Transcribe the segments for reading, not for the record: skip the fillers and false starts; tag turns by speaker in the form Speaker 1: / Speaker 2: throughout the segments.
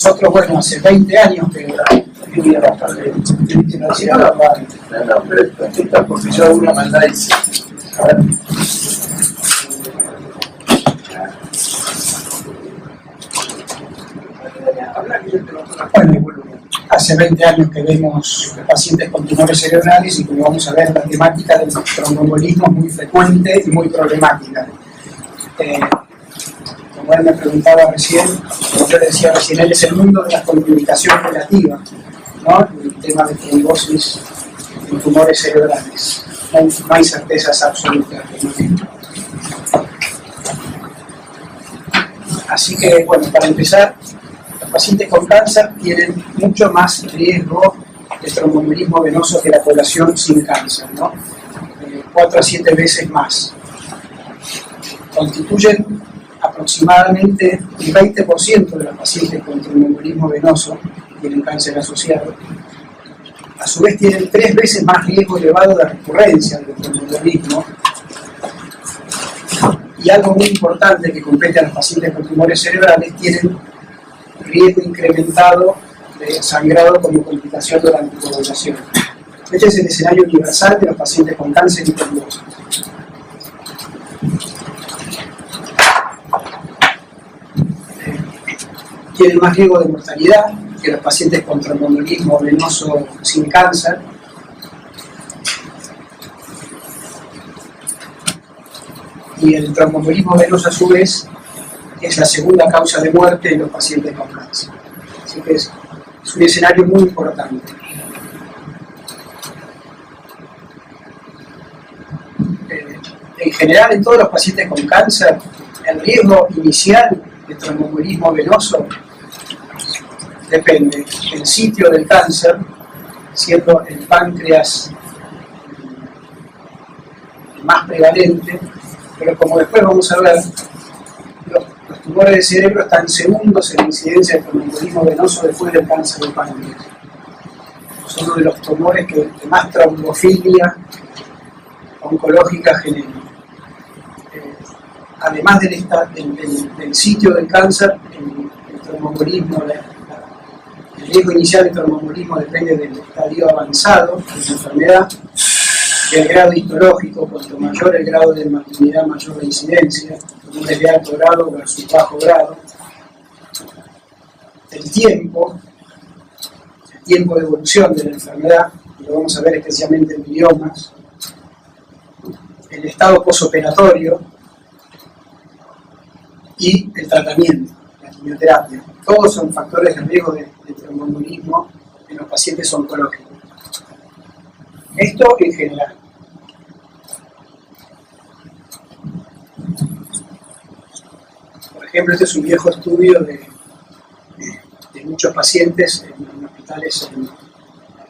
Speaker 1: Nosotros, bueno, hace 20 años que vivía bastante.
Speaker 2: No, pero porque yo una maldad hice. A ver.
Speaker 1: Bueno, hace 20 años que vemos pacientes con tumores cerebrales y como vamos a ver, la temática del tromboembolismo es muy frecuente y muy problemática. Como él me preguntaba recién, como yo le decía recién, él es el mundo de la comunicación relativa, ¿no? El tema de trombosis en tumores cerebrales. No hay certezas absolutas. Así que, bueno, para empezar, los pacientes con cáncer tienen mucho más riesgo de tromboembolismo venoso que la población sin cáncer, ¿no? 4 a 7 veces más. Constituyen aproximadamente el 20% de los pacientes con tromboembolismo venoso que tienen cáncer asociado. A su vez tienen 3 veces más riesgo elevado de recurrencia del tromboembolismo. Y algo muy importante que compete a los pacientes con tumores cerebrales, tienen riesgo incrementado de sangrado como complicación de la anticoagulación. Este es el escenario universal de los pacientes con cáncer y trombosis. Tienen más riesgo de mortalidad que los pacientes con tromboembolismo venoso sin cáncer. Y el tromboembolismo venoso, a su vez, es la segunda causa de muerte en los pacientes con cáncer. Así que es un escenario muy importante. En general, en todos los pacientes con cáncer, el riesgo inicial de tromboembolismo venoso depende del sitio del cáncer, siendo el páncreas el más prevalente, pero como después vamos a ver, los tumores de cerebro están segundos en la incidencia de tromboembolismo venoso después del cáncer de páncreas. Son uno de los tumores que más trombofilia oncológica generan. Además del sitio del cáncer, el tromboembolismo, el riesgo inicial de tromboembolismo depende del estadio avanzado de la enfermedad, del grado histológico. Cuanto mayor el grado de malignidad, mayor la incidencia, tumores de alto grado versus bajo grado. El tiempo de evolución de la enfermedad, lo vamos a ver especialmente en gliomas. El estado posoperatorio y el tratamiento, la quimioterapia. Todos son factores de riesgo de tromboembolismo en los pacientes oncológicos. Esto en general. Por ejemplo, este es un viejo estudio de muchos pacientes en hospitales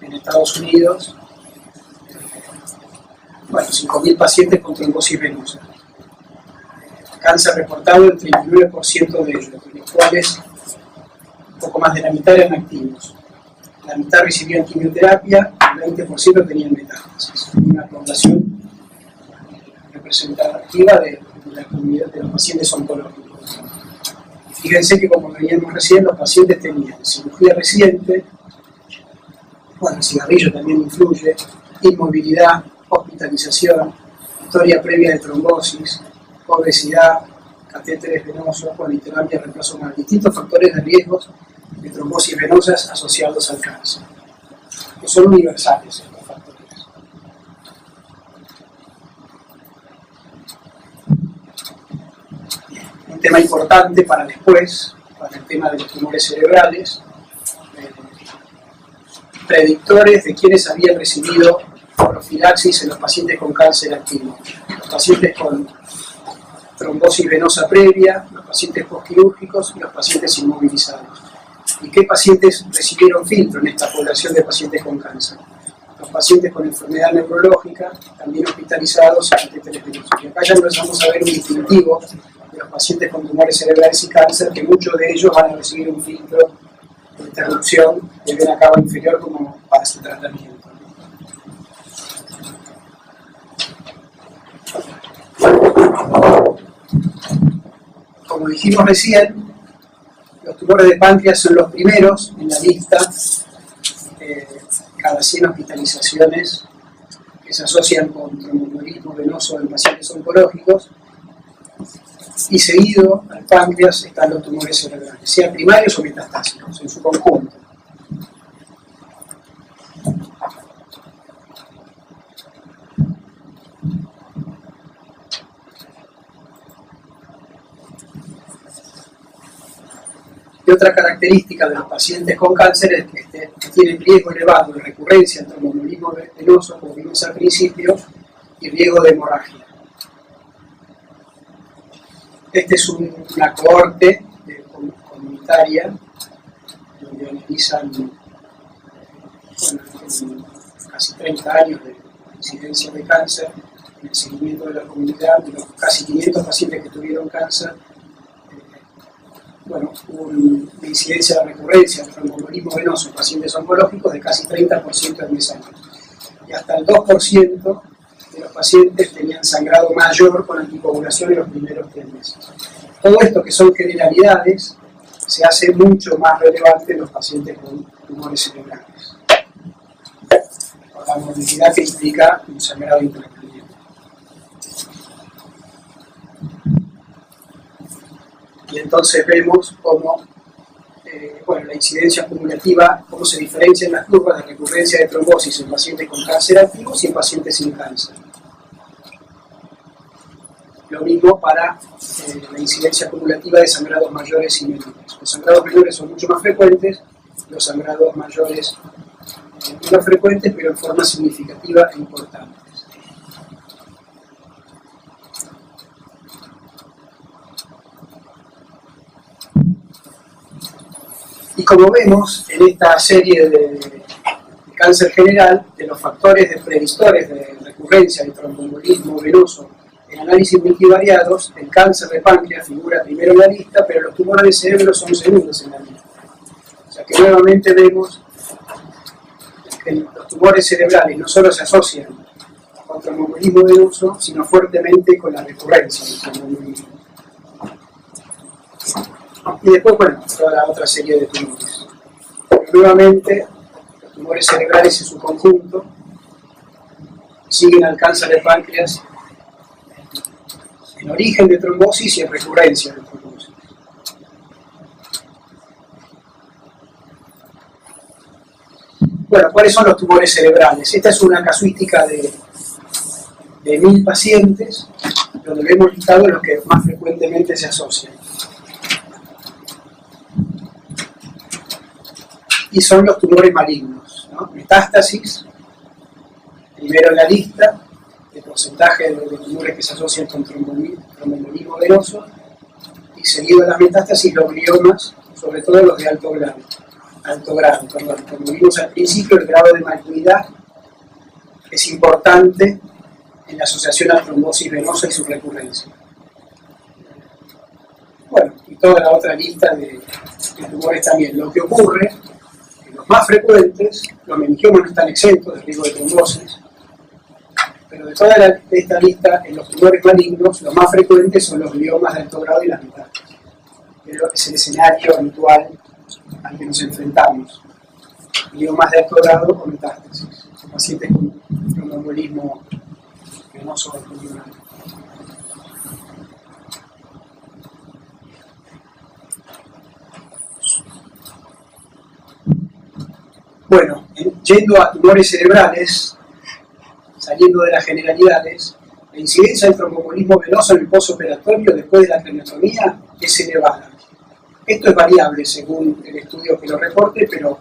Speaker 1: en Estados Unidos. Bueno, 5.000 pacientes con trombosis venosa. Cáncer reportado el 39% de ellos, de los cuales un poco más de la mitad eran activos. La mitad recibían quimioterapia, el 20% tenían metástasis. Una población representativa de la comunidad de los pacientes oncológicos. Fíjense que, como veíamos recién, los pacientes tenían cirugía reciente, bueno, el cigarrillo también influye, inmovilidad, hospitalización, historia previa de trombosis, obesidad, catéteres venosos, politerapia, reemplazo más, distintos factores de riesgos de trombosis venosas asociados al cáncer, que son universales estos factores. Un tema importante para después, para el tema de los tumores cerebrales, predictores de quienes habían recibido profilaxis en los pacientes con cáncer activo, los pacientes con trombosis venosa previa, los pacientes postquirúrgicos y los pacientes inmovilizados. ¿Y qué pacientes recibieron filtro en esta población de pacientes con cáncer? Los pacientes con enfermedad neurológica, también hospitalizados y catéteres venosos. Y acá ya empezamos a ver un distintivo de los pacientes con tumores cerebrales y cáncer, que muchos de ellos van a recibir un filtro de interrupción de vena cava inferior como para su tratamiento. Como dijimos recién, Los tumores de páncreas son los primeros en la lista, cada 100 hospitalizaciones que se asocian con tromboembolismo venoso en pacientes oncológicos, y seguido al páncreas están los tumores cerebrales, sea primarios o metastásicos, en su conjunto. Y otra característica de los pacientes con cáncer es que tienen riesgo elevado de recurrencia en tromboembolismo venoso, como vimos al principio, y riesgo de hemorragia. Esta es una cohorte comunitaria donde analizan casi 30 años de incidencia de cáncer en el seguimiento de la comunidad, de los casi 500 pacientes que tuvieron cáncer. Hubo una incidencia de recurrencia del tromboembolismo venoso en pacientes oncológicos de casi 30% en 10 años. Y hasta el 2% de los pacientes tenían sangrado mayor con anticoagulación en los primeros 3 meses. Todo esto, que son generalidades, se hace mucho más relevante en los pacientes con tumores cerebrales. La morbilidad que implica un sangrado intracraniano. Y entonces vemos cómo la incidencia acumulativa, cómo se diferencian las curvas de recurrencia de trombosis en pacientes con cáncer activos y en pacientes sin cáncer. Lo mismo para la incidencia acumulativa de sangrados mayores y menores. Los sangrados menores son mucho más frecuentes, los sangrados mayores menos frecuentes, pero en forma significativa e importante. Y como vemos en esta serie de cáncer general, de los factores de predictores de recurrencia de tromboembolismo venoso en análisis multivariados, el cáncer de páncreas figura primero en la lista, pero los tumores de cerebro son segundos en la lista. O sea que nuevamente vemos que los tumores cerebrales no solo se asocian con tromboembolismo venoso, sino fuertemente con la recurrencia del tromboembolismo. Y después, toda la otra serie de tumores. Pero nuevamente, los tumores cerebrales en su conjunto siguen al cáncer de páncreas en origen de trombosis y en recurrencia de trombosis. ¿Cuáles son los tumores cerebrales? Esta es una casuística de 1000 pacientes, donde vemos listados los que más frecuentemente se asocian. Y son los tumores malignos, ¿no? Metástasis, primero en la lista, el porcentaje de tumores que se asocian con tromboembolismo venoso, y seguido de las metástasis, los gliomas, sobre todo los de alto grado. Como vimos al principio, el grado de malignidad es importante en la asociación a trombosis venosa y su recurrencia. Y toda la otra lista de tumores también. Lo que ocurre, que los más frecuentes, los meningiomas no están exentos de riesgo de trombosis, pero de toda esta lista, en los tumores malignos, los más frecuentes son los gliomas de alto grado y las metástasis. Pero es el escenario habitual al que nos enfrentamos. Gliomas de alto grado o metástasis. Pacientes con tromboembolismo venoso pulmonar. Yendo a tumores cerebrales, saliendo de las generalidades, la incidencia del tromboembolismo venoso en el postoperatorio después de la craniotomía es elevada. Esto es variable según el estudio que lo reporte, pero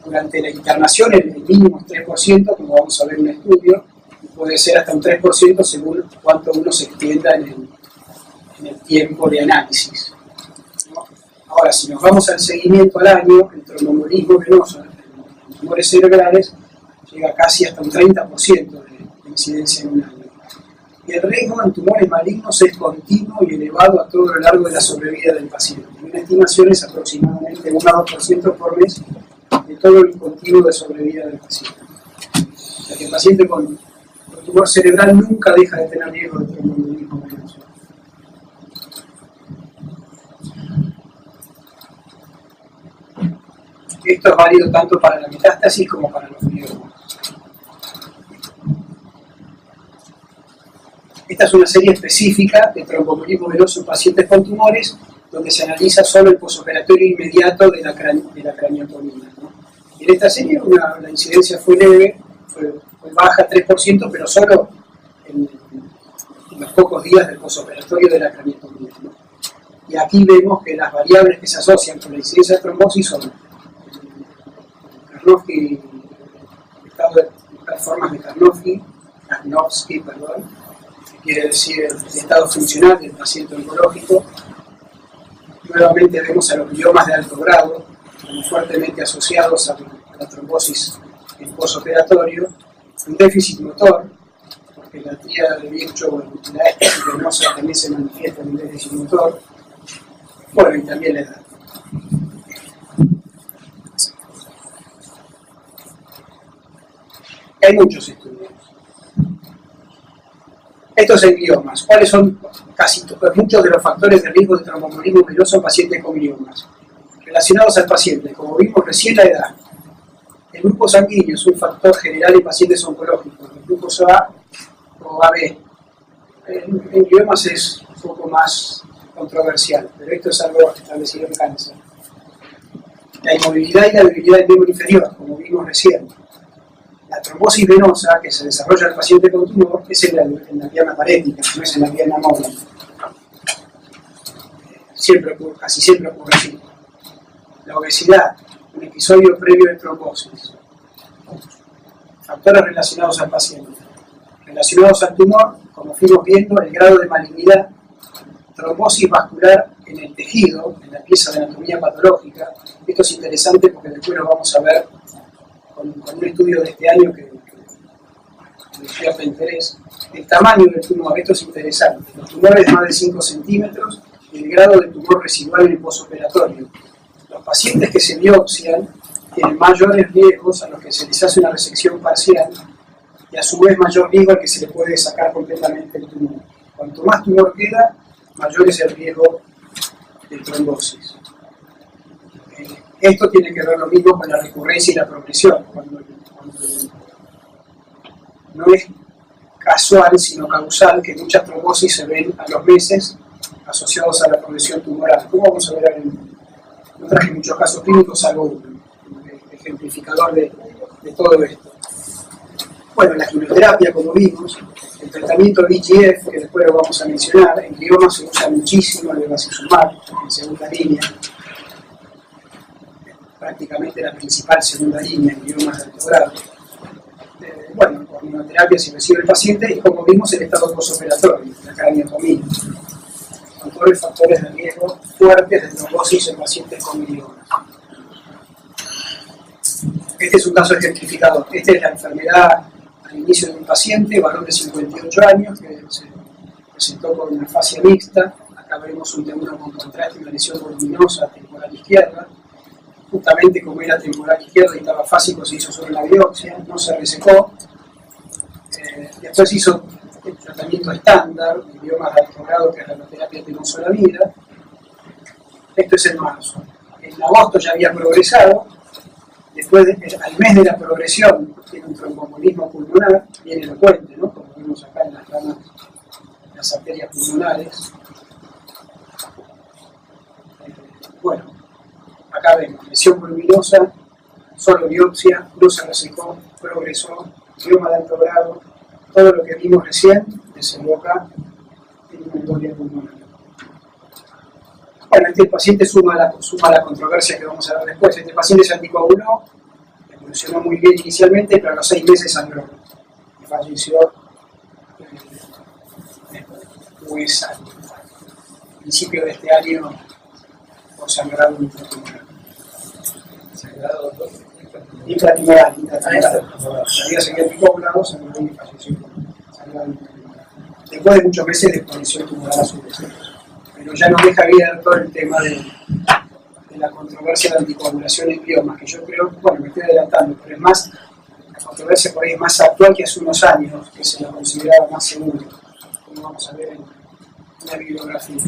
Speaker 1: durante la internación el mínimo es 3%, como vamos a ver en un estudio, y puede ser hasta un 3% según cuánto uno se extienda en el tiempo de análisis, ¿no? Ahora, si nos vamos al seguimiento al año, el tromboembolismo venoso en tumores cerebrales llega casi hasta un 30% de incidencia en un año. Y el riesgo en tumores malignos es continuo y elevado a todo lo largo de la sobrevida del paciente. Una estimación es aproximadamente 1 a 2% por mes de todo el continuo de sobrevida del paciente. O sea que el paciente con tumor cerebral nunca deja de tener riesgo de tromboembolismo venoso. Esto es válido tanto para la metástasis como para los gliomas. Esta es una serie específica de tromboembolismo venoso en pacientes con tumores, donde se analiza solo el posoperatorio inmediato de la craniotomía, ¿no? Y en esta serie la incidencia fue leve, fue baja, 3%, pero solo en los pocos días del posoperatorio de la craniotomía, ¿no? Y aquí vemos que las variables que se asocian con la incidencia de trombosis son Karnofsky, las formas de Karnofsky, perdón, que quiere decir el estado funcional del paciente oncológico. Nuevamente vemos a los gliomas de alto grado, como fuertemente asociados a la trombosis en posoperatorio, un déficit motor, porque la tríada de Virchow y la éstasis venosa también se manifiesta en un déficit motor, bueno, y también la edad. Hay muchos estudios. Estos en gliomas. ¿Cuáles son muchos de los factores de riesgo de tromboembolismo venoso en pacientes con gliomas? Relacionados al paciente, como vimos recién, la edad. El grupo sanguíneo es un factor general en pacientes oncológicos. El grupo A o AB. En gliomas es un poco más controversial, pero esto es algo establecido en cáncer. La inmovilidad y la debilidad del miembro inferior, como vimos recién. La trombosis venosa que se desarrolla en el paciente con tumor es en la pierna paréntica, no es en la pierna móvil. Casi siempre ocurre así. La obesidad, un episodio previo de trombosis. Factores relacionados al paciente. Relacionados al tumor, como fuimos viendo, el grado de malignidad, trombosis vascular en el tejido, en la pieza de anatomía patológica. Esto es interesante porque después lo vamos a ver con un estudio de este año que de cierto interés. El tamaño del tumor, esto es interesante. Los tumores de más de 5 centímetros y el grado de tumor residual en el posoperatorio. Los pacientes que se biopsian tienen mayores riesgos a los que se les hace una resección parcial y a su vez mayor riesgo al que se le puede sacar completamente el tumor. Cuanto más tumor queda, mayor es el riesgo de trombosis. Esto tiene que ver lo mismo con la recurrencia y la progresión, cuando no es casual sino causal que muchas trombosis se ven a los meses asociados a la progresión tumoral. Como vamos a ver, no traje muchos casos clínicos, algo un ejemplificador de todo esto. Bueno, la quimioterapia, como vimos, el tratamiento de VEGF, que después lo vamos a mencionar, en gliomas se usa muchísimo el bevacizumab en segunda línea, prácticamente la principal segunda línea en gliomas de alto grado. Bueno, con quimioterapia se recibe el paciente y, como vimos, el estado posoperatorio, la craniotomía, con todos los factores de riesgo fuertes de trombosis en pacientes con gliomas. Este es un caso ejemplificador. Esta es la enfermedad al inicio de un paciente, varón de 58 años, que se presentó con una fascia mixta. Acá vemos un T1 con contraste y una lesión voluminosa temporal izquierda. Justamente como era temporal izquierda y estaba fásico, se hizo sobre la biopsia, no se resecó. Después hizo el tratamiento estándar, de gliomas de alto grado, que es la radioterapia temozolomida. Esto es en marzo. En agosto ya había progresado. Después, al mes de la progresión, tiene un tromboembolismo pulmonar, bien elocuente, ¿no? Como vemos acá en las ramas, las arterias pulmonares. Bueno, acá vemos lesión voluminosa, solo biopsia, no se resecó, progresó, glioma de alto grado, todo lo que vimos recién desemboca en una embolia pulmonar. Bueno, este paciente suma la controversia que vamos a ver después. Este paciente se anticoaguló, evolucionó muy bien inicialmente, pero a los 6 meses sangró y falleció pues al principio de este año por sangrado intratumoral.
Speaker 2: Sangrado
Speaker 1: Intratumoral. Todavía seguía anticoagulado, sangró y falleció por sangrado intratumoral. Después de muchos meses de exposición tumoral a su vez. Pero ya nos deja abierto el tema de la controversia de anticoagulación en gliomas, que yo creo, bueno, me estoy adelantando, pero es más, la controversia por ahí es más actual que hace unos años, que se la consideraba más seguro, como vamos a ver en la bibliografía.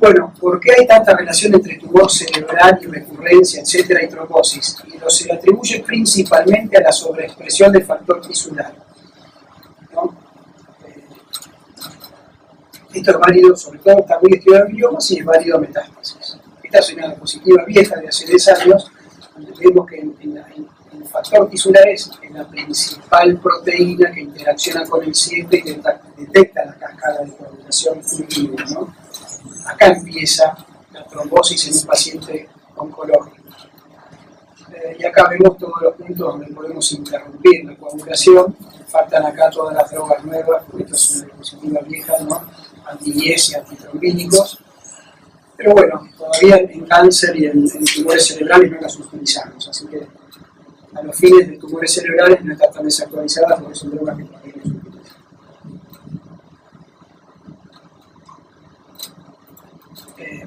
Speaker 1: Bueno, ¿por qué hay tanta relación entre tumor cerebral y recurrencia, etcétera, y trombosis? Y se le atribuye principalmente a la sobreexpresión del factor tisular, ¿no? Esto es válido, sobre todo está muy estudiado en biomas y es válido en metástasis. Esta es una diapositiva vieja de hace 10 años, donde vemos que en el factor tisular es la principal proteína que interacciona con el CIEP y detecta la cascada de coagulación fulminante, ¿no? Acá empieza la trombosis en un paciente oncológico. Y acá vemos todos los puntos donde podemos interrumpir la coagulación. Faltan acá todas las drogas nuevas, porque esto es una diapositiva vieja, ¿no? Anti-IES y antitrombínicos. Pero bueno, todavía en cáncer y en tumores cerebrales no las utilizamos, así que a los fines de tumores cerebrales no están tan desactualizadas porque son drogas que todavía no se utilizan.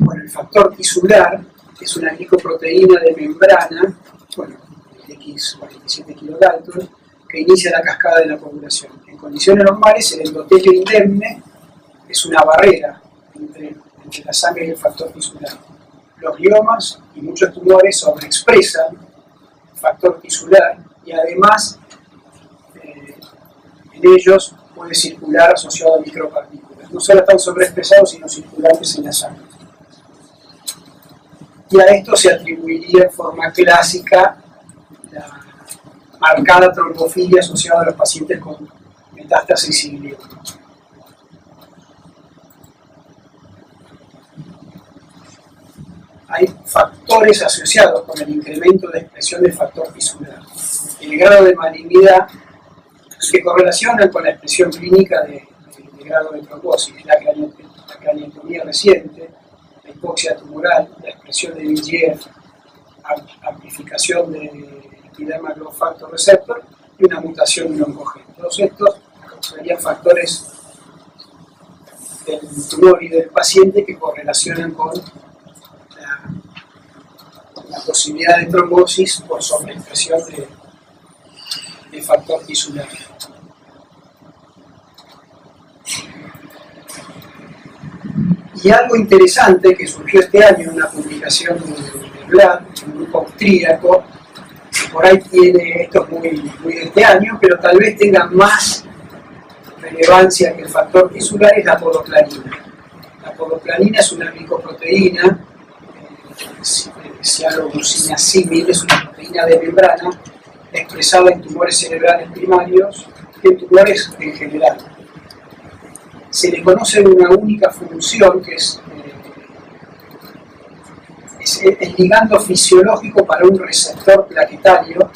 Speaker 1: Bueno, el factor tisular es una glicoproteína de membrana, bueno, X47 kilodalton, que inicia la cascada de la coagulación. En condiciones normales, el endotelio indemne es una barrera entre la sangre y el factor tisular. Los gliomas y muchos tumores sobreexpresan el factor tisular y además en ellos puede circular asociado a micropartículas. No solo están sobreexpresados, sino circulantes en la sangre. Y a esto se atribuiría en forma clásica la marcada trombofilia asociada a los pacientes con metástasis y glioma. Hay factores asociados con el incremento de expresión del factor tisular. El grado de malignidad se correlaciona con la expresión clínica de grado de trombosis, la craniotomía reciente, la hipoxia tumoral, la expresión de VEGF, amplificación de epiderma growth factor receptor y una mutación en oncogeno. Todos estos serían factores del tumor y del paciente que correlacionan con la posibilidad de trombosis por sobreexpresión de factor tisular. Y algo interesante que surgió este año en una publicación de Blood, un grupo austríaco, que por ahí tiene, esto es muy de este año, pero tal vez tenga más relevancia que el factor tisular, es la podoplanina. La podoplanina es una glicoproteína, cianoglucina símil, es una proteína de membrana expresada en tumores cerebrales primarios y en tumores en general. Se le conoce una única función que es el ligando fisiológico para un receptor plaquetario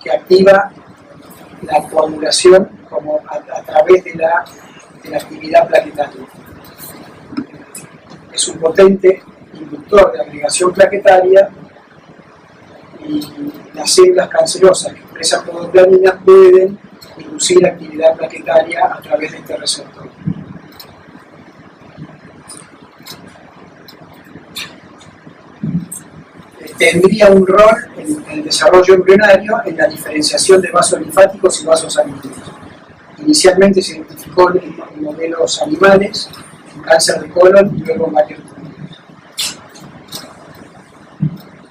Speaker 1: que activa la coagulación como a través de la actividad plaquetaria. Es un potente inductor de agregación plaquetaria y las células cancerosas que expresan podoplanina pueden inducir actividad plaquetaria a través de este receptor. Tendría un rol en el desarrollo embrionario en la diferenciación de vasos linfáticos y vasos sanguíneos. Inicialmente se identificó en modelos animales, en cáncer de colon y luego en varios tumores.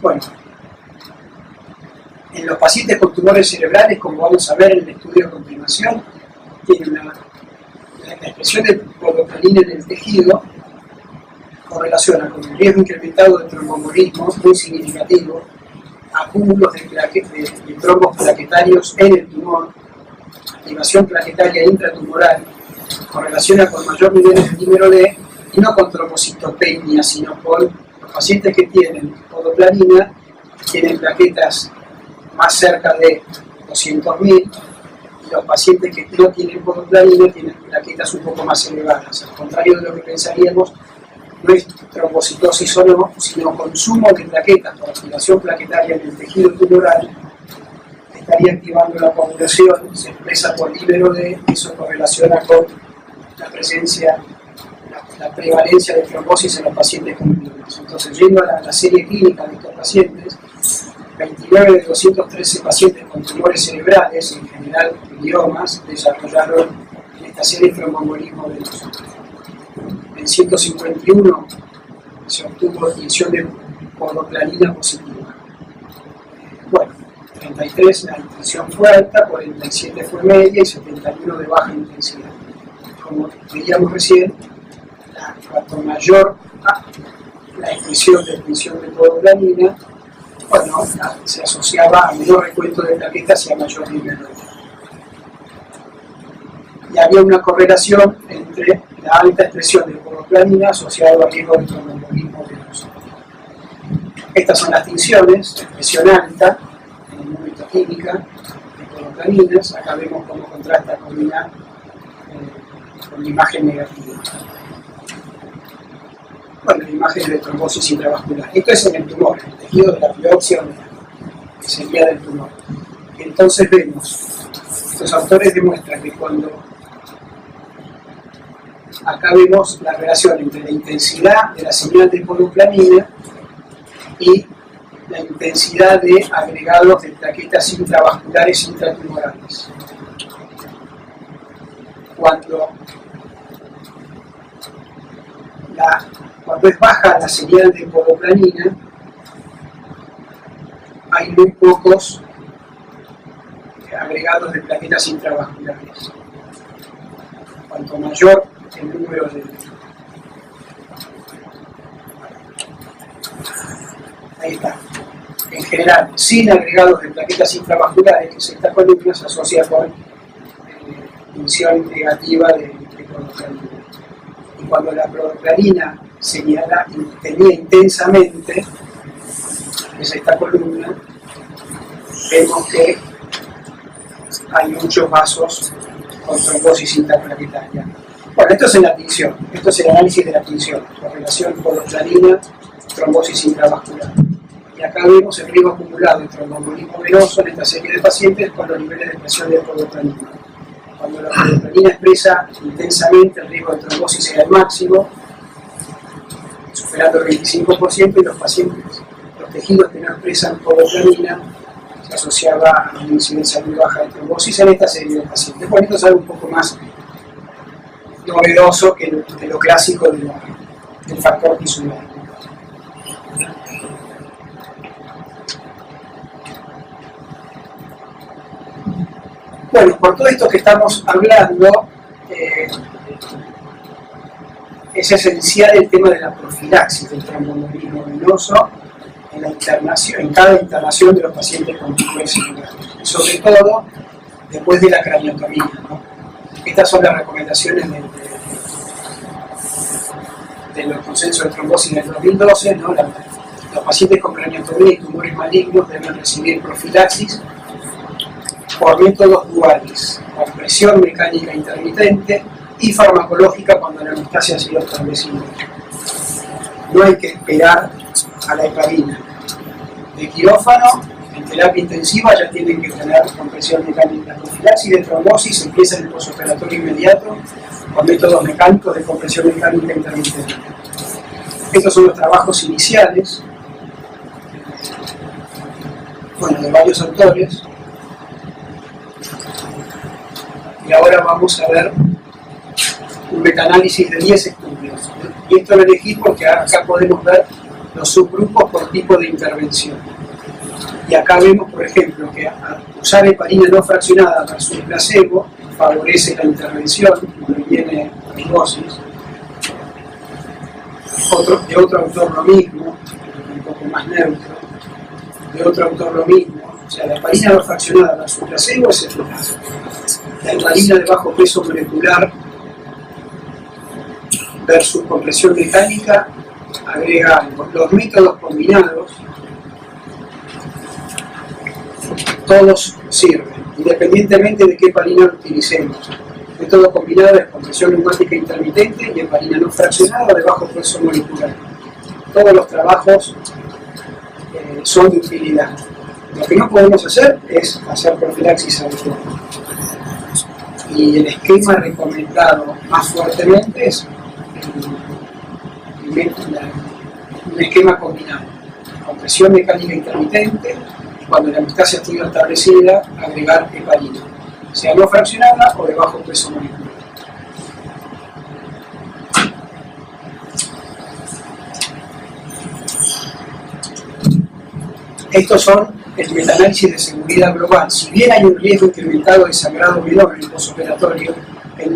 Speaker 1: Bueno, en los pacientes con tumores cerebrales, como vamos a ver en el estudio a continuación, tiene la expresión de podoplanina en el tejido correlaciona con el riesgo incrementado de tromboembolismo muy significativo, acúmulos de trombos plaquetarios en el tumor, activación plaquetaria intratumoral, correlaciona con mayor nivel de dímero D y no con trombocitopenia, sino con los pacientes que tienen podoplanina, tienen plaquetas más cerca de 200.000, y los pacientes que no tienen podoplanina tienen plaquetas un poco más elevadas. Al contrario de lo que pensaríamos, no es trombocitosis solo, sino consumo de plaquetas por activación plaquetaria en el tejido tumoral, estaría activando la coagulación, se expresa por dímero D, eso correlaciona con la presencia, la prevalencia de trombosis en los pacientes con gliomas. Entonces, yendo a la serie clínica de estos pacientes, 29 de 213 pacientes con tumores cerebrales, en general gliomas, desarrollaron en esta serie tromboembolismo venoso. en 151 se obtuvo inyección de podoplanina positiva. Bueno, 33 la intención fue alta, 47 fue media y 71 de baja intensidad. Como veíamos recién, cuanto mayor la expresión de tensión de podoplanina, bueno, se asociaba a menor recuento de plaquetas y a mayor nivel de daño. Y había una correlación entre la alta expresión de podoplanina asociada al riesgo de tromboembolismo venoso. Estas son las tinciones, expresión alta en el momento química de podoplaninas. Acá vemos cómo contrasta con la imagen negativa. Bueno, la imagen de trombosis intravascular. Esto es en el tumor, en el tejido de la biopsia, que sería del tumor. Entonces vemos, estos autores demuestran que cuando acá vemos la relación entre la intensidad de la señal de podoplanina y la intensidad de agregados de plaquetas intravasculares intratumorales. Cuando es baja la señal de podoplanina, hay muy pocos agregados de plaquetas intravasculares. Cuanto mayor el número de... Ahí está. En general, sin agregados de plaquetas intravasculares, esta columna se asocia con emisión negativa de podoplanina. Y cuando la podoplanina tenía intensamente, es esta columna, vemos que hay muchos vasos con trombosis interplaquetaria. Bueno, esto es en la tinción, esto es el análisis de la tinción, correlación podoplanina, trombosis intravascular. Y acá vemos el riesgo acumulado de tromboembolismo venoso en esta serie de pacientes con los niveles de presión de podoplanina. Cuando la podoplanina expresa intensamente, el riesgo de trombosis era el máximo, superando el 25%, y los pacientes, los tejidos que no expresan podoplanina, se asociaba a una incidencia muy baja de trombosis en esta serie de pacientes. Bueno, esto es algo un poco más novedoso que lo clásico del factor tisular. Bueno, por todo esto que estamos hablando, es esencial el tema de la profilaxis del tromboembolismo venoso en cada internación de los pacientes con tumores cerebrales, y sobre todo después de la craniotomía, ¿no? Estas son las recomendaciones de los consensos de trombosis del 2012, ¿no? Los pacientes con craniotomía y tumores malignos deben recibir profilaxis por métodos duales, compresión mecánica intermitente y farmacológica cuando la metastasis ha sido establecida. No hay que esperar a la heparina. De quirófano, en terapia intensiva, ya tienen que tener compresión mecánica. La profilaxis de trombosis empieza en el posoperatorio inmediato con métodos mecánicos de compresión mecánica intermitente. Estos son los trabajos iniciales, bueno, de varios autores. Y ahora vamos a ver un metaanálisis de 10 estudios. Y esto lo elegí porque acá podemos ver los subgrupos por tipo de intervención. Y acá vemos, por ejemplo, que usar heparina no fraccionada versus placebo favorece la intervención, previene trombosis. De otro autor lo mismo, un poco más neutro. De otro autor lo mismo. O sea, la heparina no fraccionada versus placebo es eficaz. La heparina de bajo peso molecular versus compresión mecánica agrega algo. Los métodos combinados todos sirven, independientemente de qué heparina utilicemos. El método combinado es compresión neumática intermitente y heparina no fraccionada de bajo peso molecular. Todos los trabajos son de utilidad. Lo que no podemos hacer es hacer profilaxis habitual. Y el esquema recomendado más fuertemente es un esquema combinado. Compresión mecánica intermitente, y cuando la metastasis ha sido establecida, agregar heparina, sea no fraccionada o de bajo peso molecular. Estos son el metaanálisis de seguridad global. Si bien hay un riesgo incrementado de sangrado menor en el postoperatorio, no hay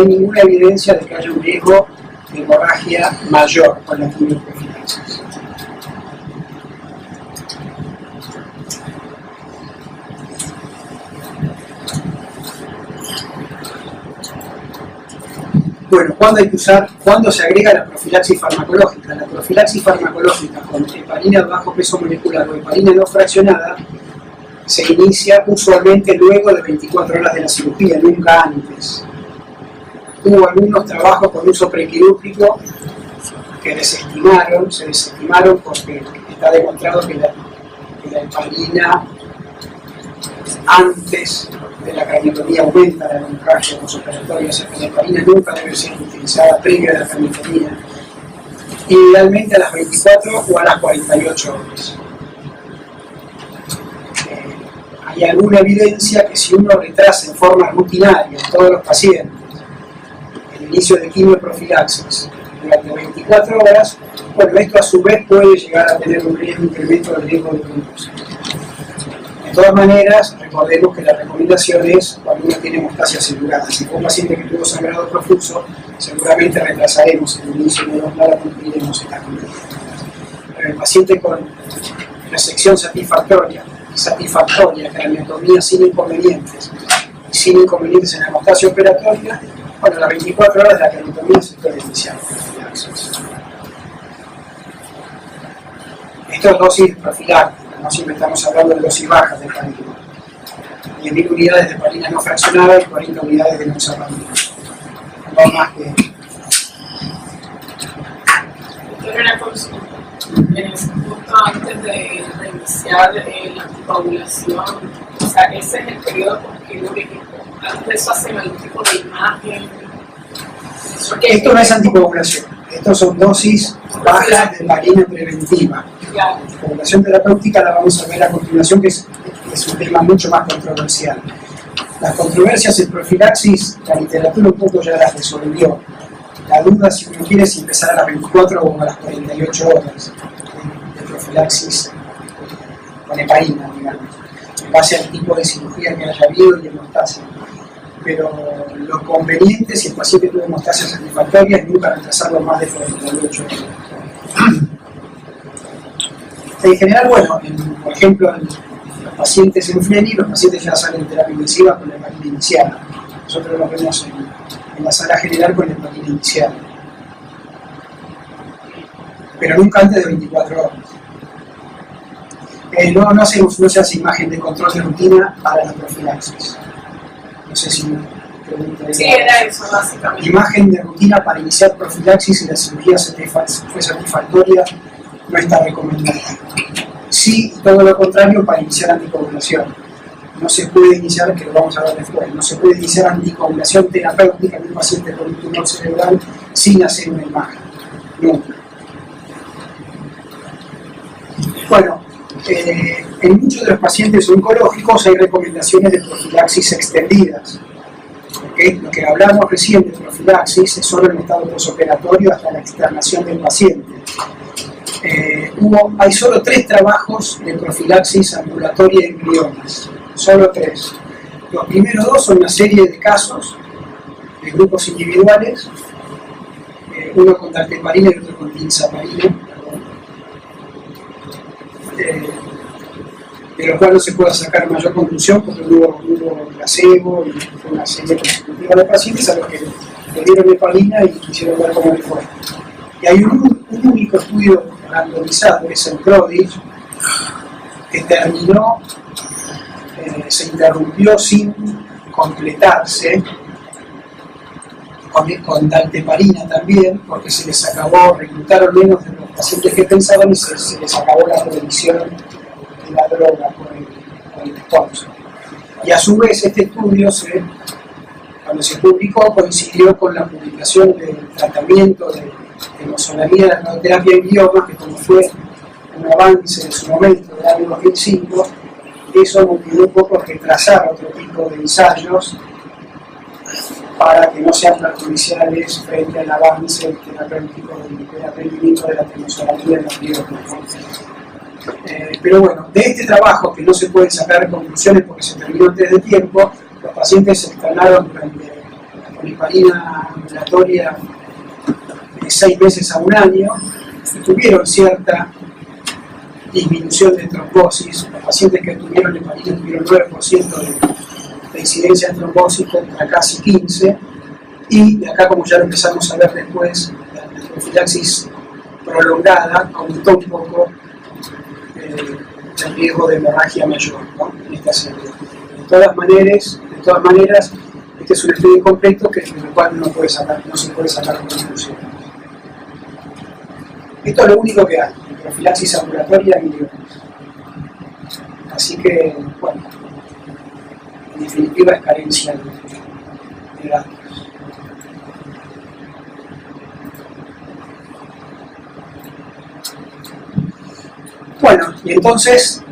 Speaker 1: ninguna evidencia de que haya un riesgo de hemorragia mayor con la quimioprofilaxis. Bueno, ¿cuándo se agrega la profilaxis farmacológica? La profilaxis farmacológica con heparina de bajo peso molecular o heparina no fraccionada se inicia usualmente luego de 24 horas de la cirugía, nunca antes. Hubo algunos trabajos con uso prequirúrgico que se desestimaron porque está demostrado que la heparina antes de la craniotomía aumenta la hemorragia postoperatoria, o sea que la heparina nunca debe ser utilizada previa a la craniotomía, idealmente a las 24 o a las 48 horas. Hay alguna evidencia que si uno retrasa en forma rutinaria en todos los pacientes el inicio de quimioprofilaxis durante 24 horas, bueno, esto a su vez puede llegar a tener un incremento del riesgo de trombosis. De todas maneras, recordemos que la recomendación es cuando uno tiene hemostasia asegurada. Si fue un paciente que tuvo sangrado profuso, seguramente retrasaremos el inicio de no la cumpliremos esta conducta. Pero el paciente con resección satisfactoria, craniotomía sin inconvenientes, y sin inconvenientes en la hemostasia operatoria, bueno, a las 24 horas de la craniotomía se puede iniciar. Esto es dosis profiláctica. No siempre estamos hablando de dosis bajas de heparina. 10.000 unidades de heparina no fraccionada y 40 unidades de noxaparina. No más que...
Speaker 3: Una consulta. En ese punto, antes de iniciar la anticoagulación, o sea, ese es el periodo quirúrgico. Antes de eso hacen algún tipo de imagen.
Speaker 1: Esto no es anticoagulación. Estos son dosis bajas de heparina preventiva. La anticoagulación terapéutica la vamos a ver a continuación, que es un tema mucho más controversial. Las controversias en profilaxis, la literatura un poco ya las resolvió. La duda, si uno quiere, es empezar a las 24 o a las 48 horas de profilaxis con heparina, digamos, en base al tipo de cirugía que haya habido y hemostasia. Pero lo conveniente, si el paciente tuvo hemostasia satisfactoria, es nunca retrasarlo más de 48 horas. En general, bueno, por ejemplo, en los pacientes en FLENI, los pacientes ya salen en terapia intensiva con la heparina inicial. Nosotros lo vemos en la sala general con la heparina inicial. Pero nunca antes de 24 horas. No se hace imagen de control de rutina para la profilaxis. No sé si me pregunto.
Speaker 3: Sí, era eso, básicamente.
Speaker 1: Imagen de rutina para iniciar profilaxis si la cirugía fue satisfactoria no está recomendada. Sí, todo lo contrario para iniciar anticoagulación. No se puede iniciar, que lo vamos a ver después, no se puede iniciar anticoagulación terapéutica en un paciente con un tumor cerebral sin hacer una imagen. Nunca. Bueno, en muchos de los pacientes oncológicos hay recomendaciones de profilaxis extendidas. ¿Okay? Lo que hablamos recién de profilaxis es solo en estado postoperatorio hasta la externación del paciente. Hay solo 3 trabajos de profilaxis ambulatoria en gliomas, solo 3. Los primeros 2 son una serie de casos de grupos individuales, uno con dalteparina y otro con tinzaparina, de lo cual no se puede sacar mayor conclusión porque hubo placebo y fue una serie consecutiva de pacientes a los que le dieron heparina y quisieron ver cómo le fue. Y hay un único estudio randomizado, que es el PRODIGE, que terminó, se interrumpió sin completarse, con dalteparina también, porque se les acabó, reclutaron menos de los pacientes que pensaban y se les acabó la revisión de la droga con el sponsor. Y a su vez este estudio, cuando se publicó, coincidió con la publicación del tratamiento de temozolomida de la radioterapia en gliomas, que como fue un avance en su momento del año 2005, eso motivó un poco a retrasar otro tipo de ensayos para que no sean perjudiciales frente al avance terapéutico del aprendimiento de la temozolomida en los gliomas. Pero bueno, de este trabajo, que no se pueden sacar conclusiones porque se terminó antes de tiempo, los pacientes se internaron durante la poliparina ambulatoria de 6 meses a 1 año y tuvieron cierta disminución de trombosis. Los pacientes que tuvieron heparina tuvieron 9% de incidencia de trombosis contra casi 15%, y acá, como ya lo empezamos a ver después, la profilaxis prolongada aumentó un poco el riesgo de hemorragia mayor, ¿no?, en esta serie. De todas maneras, este es un estudio incompleto que en el cual no se puede sacar conclusiones. Esto es lo único que hay, profilaxis ambulatoria y millones. Así que, bueno, en definitiva es carencia de datos. Bueno, y entonces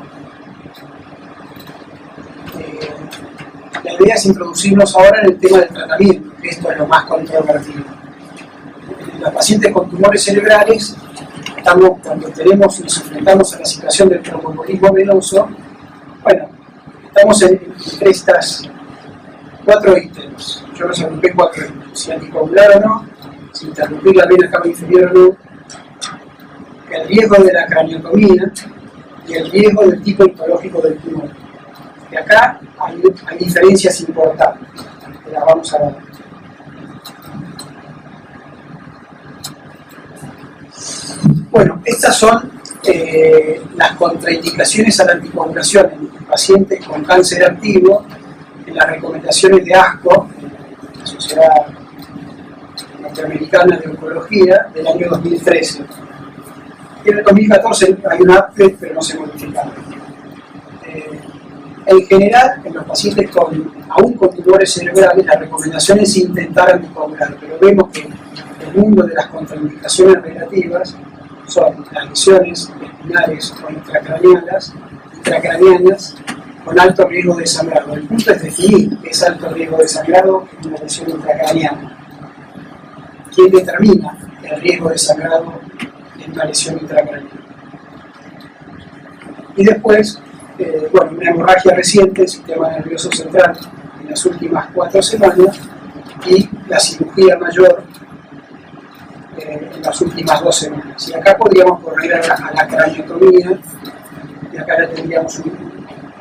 Speaker 1: la idea es introducirnos ahora en el tema del tratamiento, que esto es lo más controvertido. En los pacientes con tumores cerebrales, cuando nos enfrentamos a la situación del tromboembolismo venoso, bueno, estamos entre estas 4 ítems. Yo los agrupé 4 ítems: si anticoagular o no, si interrumpir la vena cava inferior o no, el riesgo de la craniotomía y el riesgo del tipo histológico del tumor. Y acá hay diferencias importantes, que las vamos a ver. Bueno, estas son las contraindicaciones a la anticoagulación en pacientes con cáncer activo, en las recomendaciones de ASCO, la Sociedad Norteamericana de Oncología, del año 2013. En el 2014 hay un update, pero no se modificaron. En general, en los pacientes aún con tumores cerebrales, la recomendación es intentar anticoagular, pero vemos que el mundo de las contraindicaciones relativas son las lesiones espinales o intracraneanas con alto riesgo de sangrado. El punto es definir qué es alto riesgo de sangrado en una lesión intracraneana. ¿Quién determina el riesgo de sangrado en una lesión intracraneana? Y después, bueno, una hemorragia reciente, sistema nervioso central, en las últimas 4 semanas, y la cirugía mayor en las últimas 2 semanas. Y acá podríamos correr a la craniotomía, y acá ya tendríamos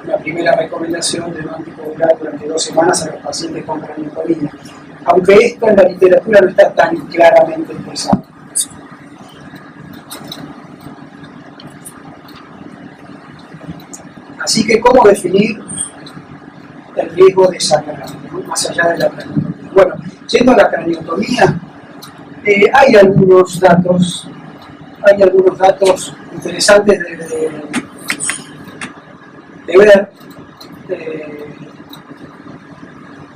Speaker 1: una primera recomendación de no anticoagular durante 2 semanas a los pacientes con craniotomía. Aunque esto en la literatura no está tan claramente expresado. Así que, ¿cómo definir el riesgo de sangrado, ¿no?, más allá de la craniotomía? Bueno, yendo a la craniotomía, hay algunos datos interesantes de ver.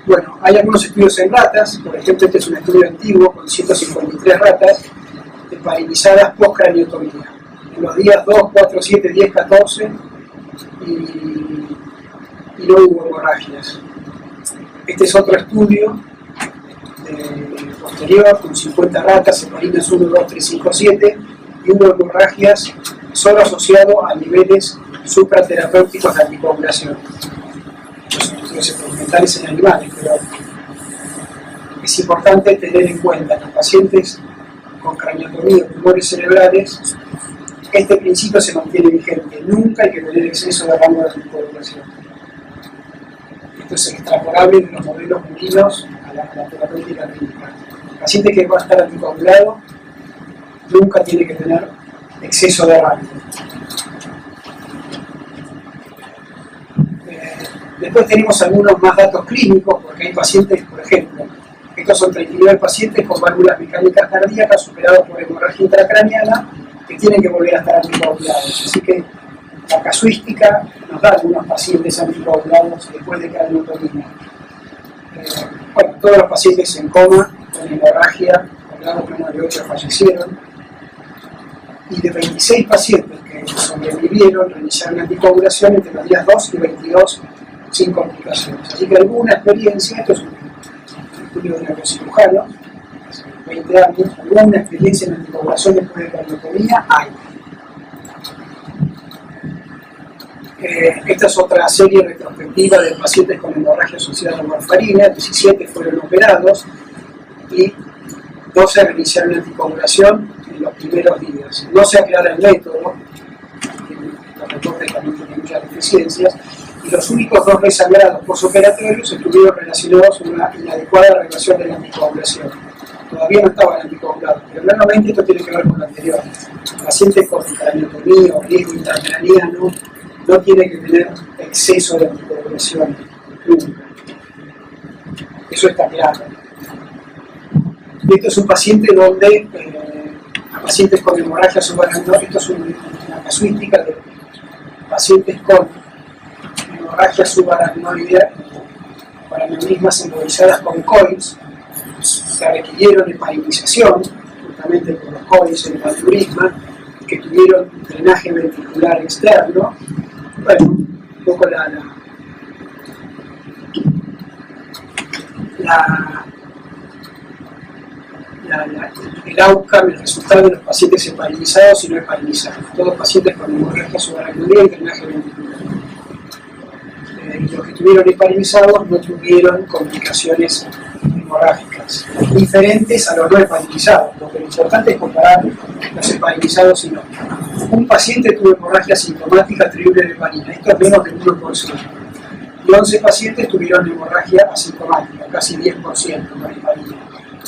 Speaker 1: Bueno, hay algunos estudios en ratas, por ejemplo, este es un estudio antiguo con 153 ratas heparinizadas post-craniotomía, en los días 2, 4, 7, 10, 14, y no hubo hemorragias. Este es otro estudio posterior, con 50 ratas, heparinas 1, 2, 3, 5, 7, y hubo hemorragias solo asociado a niveles supraterapéuticos de anticoagulación. Los estudios experimentales en animales, pero es importante tener en cuenta que los pacientes con craniotomía o tumores cerebrales, este principio se mantiene vigente. Nunca hay que tener exceso de rango de anticoagulación. Esto es extrapolable de los modelos murinos a la terapéutica clínica. El paciente que va a estar anticoagulado nunca tiene que tener exceso de rango. Después tenemos algunos más datos clínicos, porque hay pacientes, por ejemplo, estos son 39 pacientes con válvulas mecánicas cardíacas superados por hemorragia intracraneana que tienen que volver a estar anticoagulados. Así que la casuística nos da algunos pacientes anticoagulados después de craniotomía. Bueno, todos los pacientes en coma con hemorragia, hablamos menos de 8 fallecieron, y de 26 pacientes que sobrevivieron realizaron anticoagulación entre los días 2 y 22 sin complicaciones. Así que alguna experiencia, esto es un estudio de neurocirujano, hace 20 años, alguna experiencia en anticoagulación después de craniotomía hay. Esta es otra serie retrospectiva de pacientes con hemorragia asociada a warfarina. 17 fueron operados y 12 reiniciaron anticoagulación en los primeros días. No se aclara el método, los reportes también tienen muchas deficiencias, y los únicos 2 resangrados postoperatorios estuvieron relacionados con una inadecuada regulación de la anticoagulación. Todavía no estaban anticoagulados, pero claramente esto tiene que ver con lo anterior. El paciente con craniotomía o riesgo intracraniano no tiene que tener exceso de anticoagulación nunca. Eso está claro. Esto es un paciente donde pacientes con hemorragia subaracnoidea, esto es una casuística de pacientes con hemorragia subaracnoidea para aneurismas embolizadas con COIS, que requirieron heparinización, justamente por los COIS en el aneurisma, que tuvieron drenaje ventricular externo. Bueno, un poco el outcome, el resultado de los pacientes heparinizados y no heparinizados. Todos pacientes con hemorragia subaracnoidea y drenaje ventricular. Y los que tuvieron heparinizados no tuvieron complicaciones hemorrágicas, diferentes a los no heparinizados, porque lo importante es comparar los heparinizados y no. Un paciente tuvo hemorragia sintomática atribuible a heparina, esto es menos del 1%. Y 11 pacientes tuvieron hemorragia asintomática, casi 10% con heparina.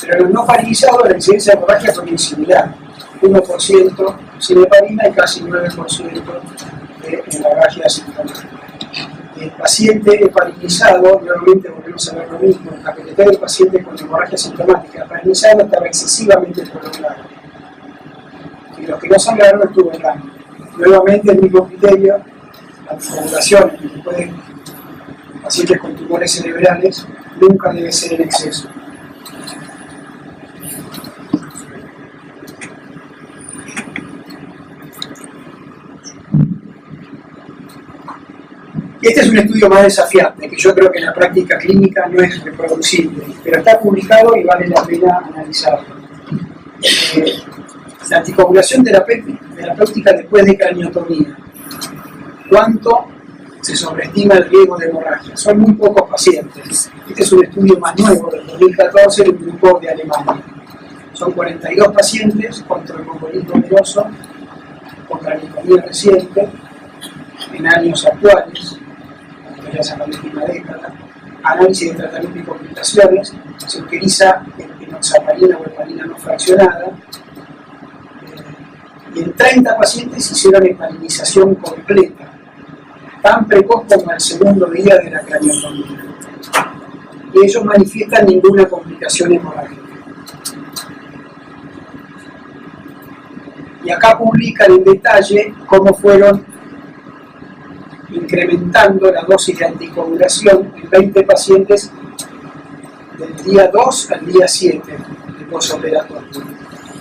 Speaker 1: Pero en los no heparinizados la incidencia de hemorragia fue muy similar, 1% sin heparina y casi 9% de hemorragia asintomática. El paciente heparinizado, nuevamente volvemos a ver lo mismo, el KPT del paciente con hemorragia sintomática heparinizado estaba excesivamente prolongado. Y los que no sangraron estuvo en rango. Nuevamente el mismo criterio, la anticoagulación en pacientes con tumores cerebrales nunca debe ser en exceso. Este es un estudio más desafiante, que yo creo que en la práctica clínica no es reproducible, pero está publicado y vale la pena analizarlo. La anticoagulación terapéutica después de craniotomía. ¿Cuánto se sobreestima el riesgo de hemorragia? Son muy pocos pacientes. Este es un estudio más nuevo, del 2014, del grupo de Alemania. Son 42 pacientes con tromboembolismo venoso, con craniotomía reciente, en años actuales, ya es la última década, análisis de tratamiento y complicaciones, se utiliza enoxaparina o heparina no fraccionada, y en 30 pacientes hicieron heparinización completa, tan precoz como el segundo día de la craniotomía. Y ellos manifiestan ninguna complicación hemorrágica. Y acá publican en detalle cómo fueron incrementando la dosis de anticoagulación en 20 pacientes del día 2 al día 7 de posoperatorio.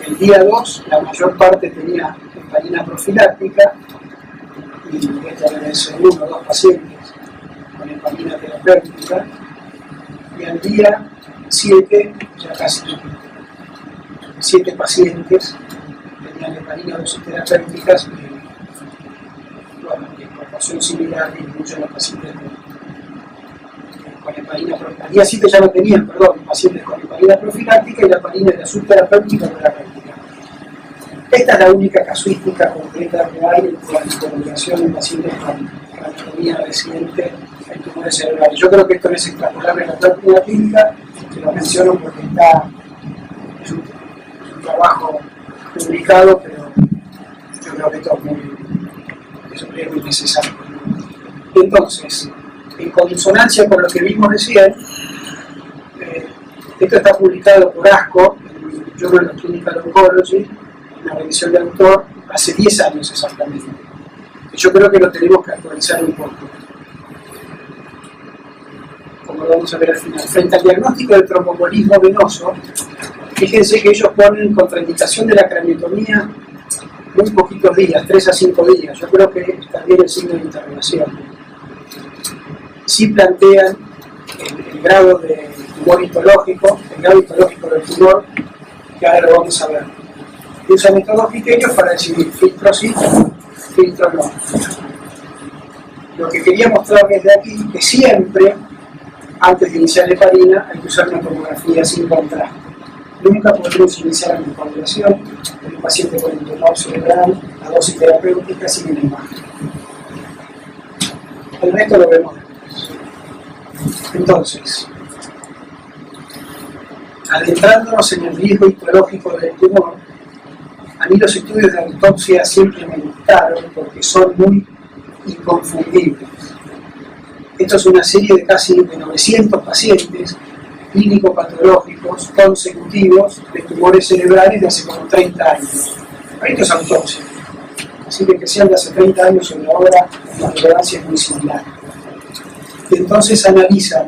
Speaker 1: El día 2 la mayor parte tenía heparina profiláctica, y esta era el 1 o 2 pacientes con heparina terapéutica, y al día 7 ya casi 7 pacientes tenían heparina dosis terapéuticas, son similares incluso los pacientes con heparina profiláctica. Al día 7 ya no tenían, pacientes con heparina profiláctica y la heparina era subterapéutica o terapéutica. Esta es la única casuística concreta que hay en la anticoagulación en pacientes con craniotomía reciente en tumores cerebrales. Yo creo que esto no es extrapolable en la práctica clínica, que lo menciono porque es un trabajo publicado, pero yo creo que esto es muy necesario. Entonces, en consonancia con lo que vimos recién, esto está publicado por ASCO, en el Journal of Clinical Oncology, una revisión de autor, hace 10 años exactamente. Yo creo que lo tenemos que actualizar un poco, como lo vamos a ver al final. Frente al diagnóstico del tromboembolismo venoso, fíjense que ellos ponen contraindicación de la craniotomía muy poquitos días, 3 a 5 días. Yo creo que está bien el signo de interrogación. Sí plantean el grado de tumor histológico, el grado histológico del tumor, que ahora lo vamos a ver. Y usan estos dos criterios para decidir filtro sí, filtro no. Lo que quería mostrarles de aquí es que siempre, antes de iniciar heparina, hay que usar una tomografía sin contraste. Nunca podemos iniciar la coagulación en un paciente con un tumor cerebral a dosis terapéutica sin una imagen. El resto lo vemos después. Entonces, adentrándonos en el riesgo histológico del tumor, a mí los estudios de autopsia siempre me gustaron porque son muy inconfundibles. Esto es una serie de casi 900 pacientes clínico-patológicos consecutivos de tumores cerebrales de hace como 30 años. Esto es autopsia. Así que sean de hace 30 años o de ahora, la relevancia es muy similar. Y entonces analizan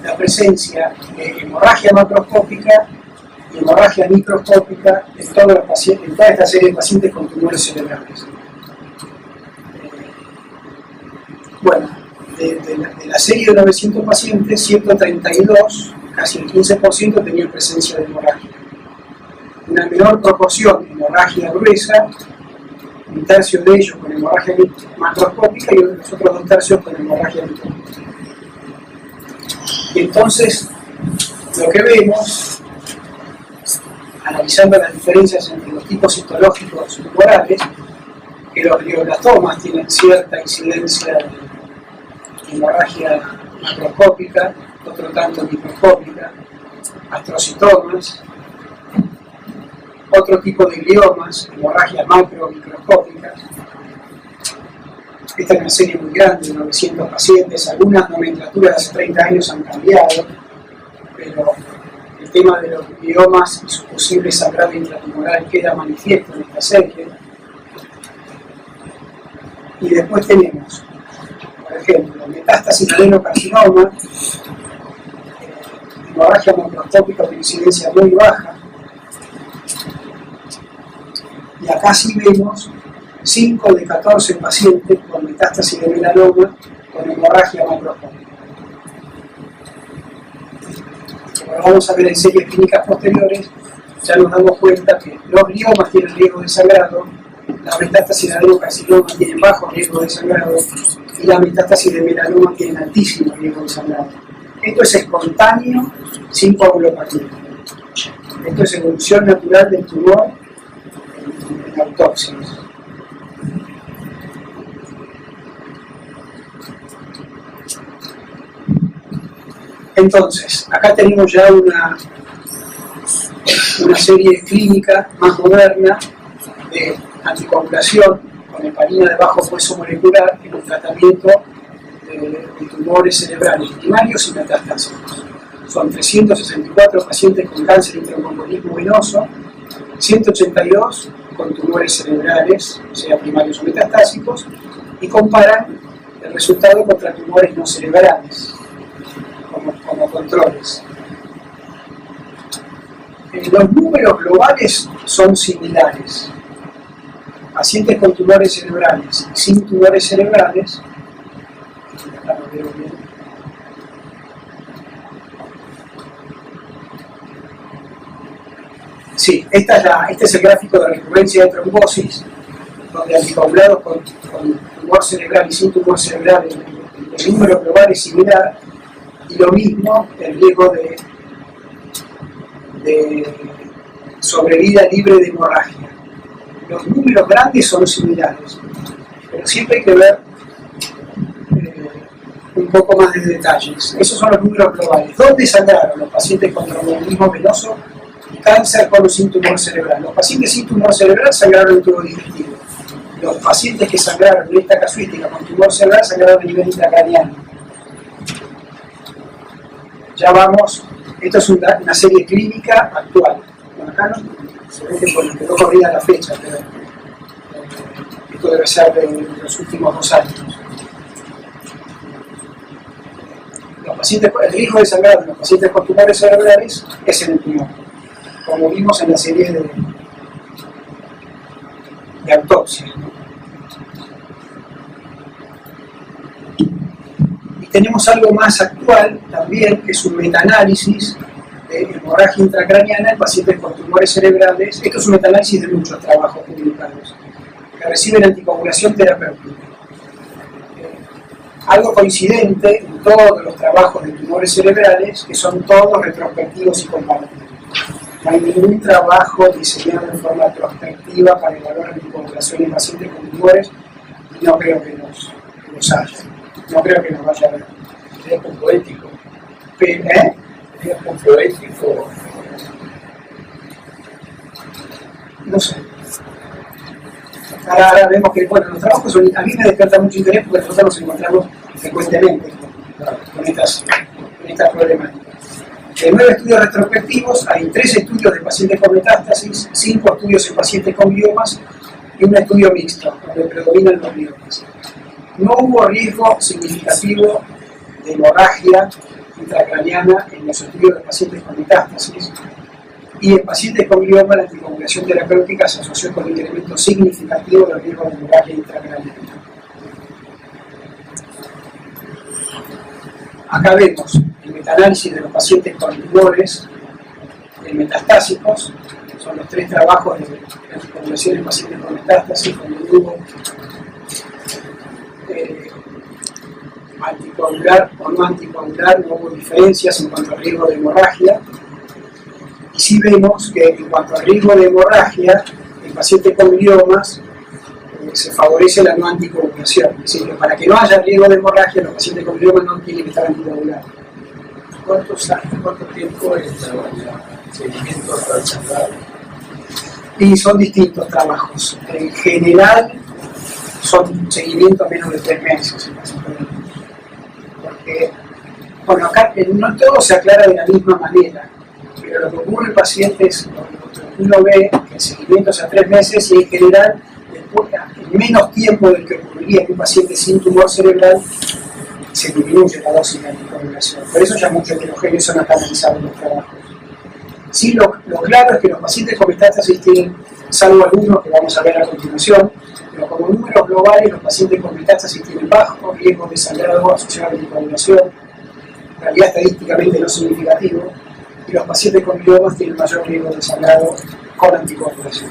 Speaker 1: la presencia de hemorragia macroscópica y hemorragia microscópica en todos los pacientes, en toda esta serie de pacientes con tumores cerebrales. Bueno, de la serie de 900 pacientes, 132, casi el 15%, tenían presencia de hemorragia. Una menor proporción de hemorragia gruesa, un tercio de ellos con hemorragia macroscópica y los otros 2 tercios con hemorragia microscópica. Y entonces, lo que vemos, analizando las diferencias entre los tipos histológicos tumorales, que los glioblastomas tienen cierta incidencia de hemorragia macroscópica, otro tanto microscópica, astrocitomas, otro tipo de gliomas, hemorragias macro-microscópicas. Esta es una serie muy grande de 900 pacientes, algunas nomenclaturas de hace 30 años han cambiado, pero el tema de los gliomas y su posible sangrado intratumoral queda manifiesto en esta serie. Y después tenemos, por ejemplo, metástasis adenocarcinoma, hemorragia macroscópica de incidencia muy baja. Y acá sí vemos 5 de 14 pacientes con metástasis de melanoma con hemorragia macroscópica. Como vamos a ver en series clínicas posteriores, ya nos damos cuenta que los gliomas tienen riesgo de sangrado, la metástasis de adenocarcinoma tienen bajo riesgo de sangrado y la metástasis de melanoma tienen altísimo riesgo de sangrado. Esto es espontáneo, sin coagulopatía. Esto es evolución natural del tumor en autopsias. Entonces, acá tenemos ya una serie clínica más moderna de anticoagulación con heparina de bajo peso molecular en el tratamiento de tumores cerebrales primarios y metastásicos. Son 364 pacientes con cáncer y tromboembolismo venoso, 182 con tumores cerebrales, sea primarios o metastásicos, y comparan el resultado contra tumores no cerebrales como controles. Los números globales son similares. Pacientes con tumores cerebrales y sin tumores cerebrales, acá no veo bien. Sí, este es el gráfico de recurrencia de trombosis, donde anticoagulados con tumor cerebral y sin tumor cerebral, el número global es similar, y lo mismo el riesgo de sobrevida libre de hemorragia. Los números grandes son similares, pero siempre hay que ver un poco más de detalles. Esos son los números globales. ¿Dónde sangraron los pacientes con tromboembolismo venoso y cáncer con o sin tumor cerebral? Los pacientes sin tumor cerebral sangraron en tubo digestivo. Los pacientes que sangraron en esta casuística con tumor cerebral sangraron a nivel intracraniano. Ya vamos, esto es una serie clínica actual. Bueno, acá no, se ve que quedó corrida la fecha, pero esto debe ser de los últimos 2 años. Los pacientes, el riesgo de sangrado de los pacientes con tumores cerebrales es en el tumor, como vimos en la serie de autopsia. Tenemos algo más actual también, que es un metaanálisis de hemorragia intracraniana en pacientes con tumores cerebrales. Esto es un metaanálisis de muchos trabajos publicados, que reciben anticoagulación terapéutica. Algo coincidente en todos los trabajos de tumores cerebrales, que son todos retrospectivos y comparativos. No hay ningún trabajo diseñado en forma prospectiva para evaluar anticoagulación en pacientes con tumores, y no creo que los haya. No creo que los vaya a ver.
Speaker 2: Es un poético.
Speaker 1: Es
Speaker 2: un poético.
Speaker 1: No sé. Ahora vemos que, bueno, los trabajos son, a mí me despierta mucho interés porque nosotros nos encontramos frecuentemente con estas problemáticas. De 9 estudios retrospectivos, hay 3 estudios de pacientes con metástasis, 5 estudios en pacientes con gliomas y un estudio mixto, donde predominan los gliomas. No hubo riesgo significativo de hemorragia intracraniana en los estudios de pacientes con metástasis, y en pacientes con glioma la anticoagulación terapéutica se asoció con un incremento significativo del riesgo de hemorragia intracraniana. Acá vemos el metaanálisis de los pacientes con tumores metastásicos, son los 3 trabajos de anticoagulación en pacientes con metástasis, donde hubo anticoagular o no anticoagular, no hubo diferencias en cuanto al riesgo de hemorragia. Y sí vemos que en cuanto al riesgo de hemorragia, en pacientes con gliomas se favorece la no anticoagulación. Es decir, que para que no haya riesgo de hemorragia, los pacientes con gliomas no tienen que estar anticoagulados.
Speaker 2: ¿Cuánto tiempo es el seguimiento hasta el sangrado?
Speaker 1: Y son distintos trabajos. En general, son seguimientos menos de 3 meses. Porque, bueno, acá no todo se aclara de la misma manera. Pero lo que ocurre en pacientes, uno ve que el seguimiento es a 3 meses y en general, después, en menos tiempo del que ocurriría que un paciente sin tumor cerebral, se disminuye la dosis de anticoagulación. Por eso ya muchos heterogéneos son hasta analizados los trabajos. Sí, lo claro es que los pacientes con metástasis tienen, salvo algunos que vamos a ver a continuación, pero como números globales, los pacientes con metástasis tienen bajo riesgo de sangrado asociado a la anticoagulación, en realidad estadísticamente no significativo, y los pacientes con gliomas tienen mayor riesgo de sangrado con anticoagulación.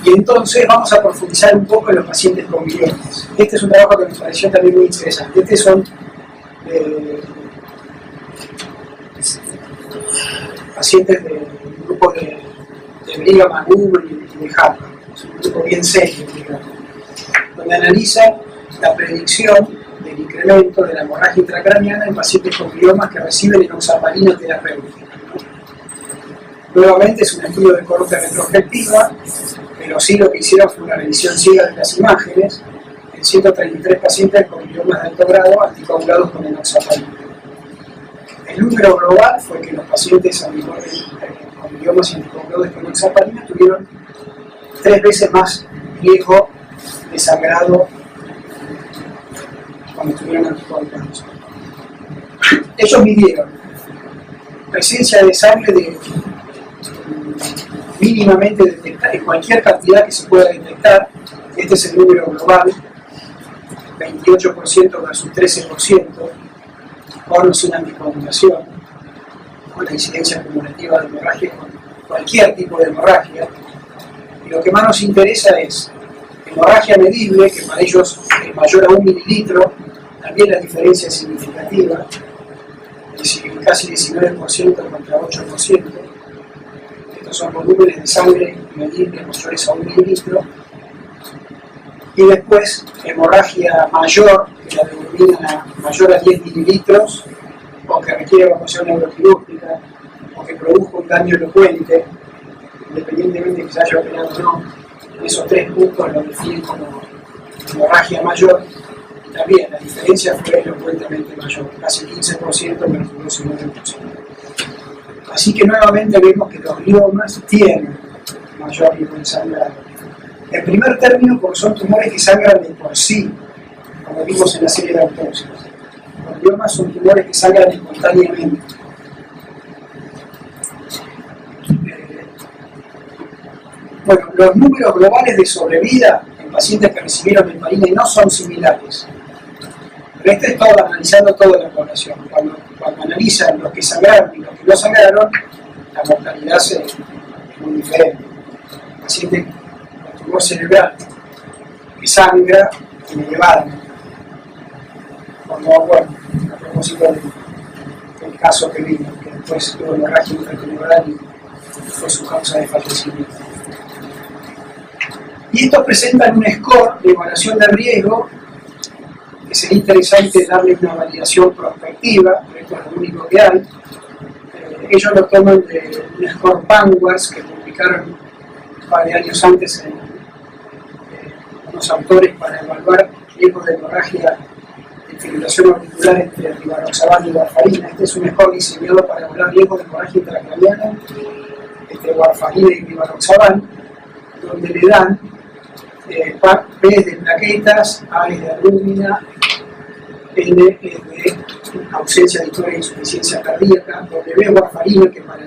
Speaker 1: Y entonces vamos a profundizar un poco en los pacientes con gliomas. Este es un trabajo que me pareció también muy interesante. Estos son pacientes del grupo de Brigham and Women y de Harvard. Es un grupo bien serio, digamos, donde analiza la predicción del incremento de la hemorragia intracraniana en pacientes con gliomas que reciben enoxaparina terapéutica. Nuevamente es un estudio de corte retrospectiva, pero sí lo que hicieron fue una revisión ciega de las imágenes en 133 pacientes con gliomas de alto grado anticoagulados con enoxaparina. El número global fue que los pacientes con gliomas anticoagulados con enoxaparina tuvieron 3 veces más riesgo de sangrado cuando estuvieron anticoagulados. Ellos midieron presencia de sangre de mínimamente detectar en cualquier cantidad que se pueda detectar. Este es el número global, 28% versus 13%, con o sin anticoagulación, con la incidencia acumulativa de hemorragia, con cualquier tipo de hemorragia. Y lo que más nos interesa es hemorragia medible, que para ellos es mayor a 1 mililitro, también la diferencia es significativa, casi 19% contra 8%. Estos son volúmenes de sangre medibles mayores a 1 mililitro. Y después, hemorragia mayor, que la denominan mayor a 10 mililitros, o que requiere evacuación neuroquirúrgica, o que produjo un daño elocuente, independientemente de que se haya operado o no. Esos 3 puntos lo definen como hemorragia mayor. Y también la diferencia fue elocuentemente mayor, casi 15% versus 12,9%. Así que nuevamente vemos que los gliomas tienen mayor riesgo de sangrado. En primer término, porque son tumores que sangran de por sí, como vimos en la serie de autopsias. Los gliomas son tumores que sangran espontáneamente. Bueno, los números globales de sobrevida en pacientes que recibieron heparina no son similares. Pero este es todo analizando toda la población. Cuando analizan los que sangraron y los que no sangraron, la mortalidad es muy diferente. El paciente tumor cerebral que sangra elevadamente. Como, bueno, a propósito del caso que vimos, que después tuvo hemorragia intratumoral y fue su causa de fallecimiento. Y estos presentan un score de evaluación de riesgo que sería interesante darle una validación prospectiva, pero esto es lo único que hay. Ellos lo toman de un score Panwas que publicaron un par de años antes en unos autores para evaluar riesgos de hemorragia de fibrilación auricular entre rivaroxaban y warfarina. Este es un score diseñado para evaluar riesgos de hemorragia intracraniana entre warfarina y rivaroxaban, donde le dan P de plaquetas, A es de albúmina, N es de ausencia de historia de insuficiencia cardíaca, W warfarina, que para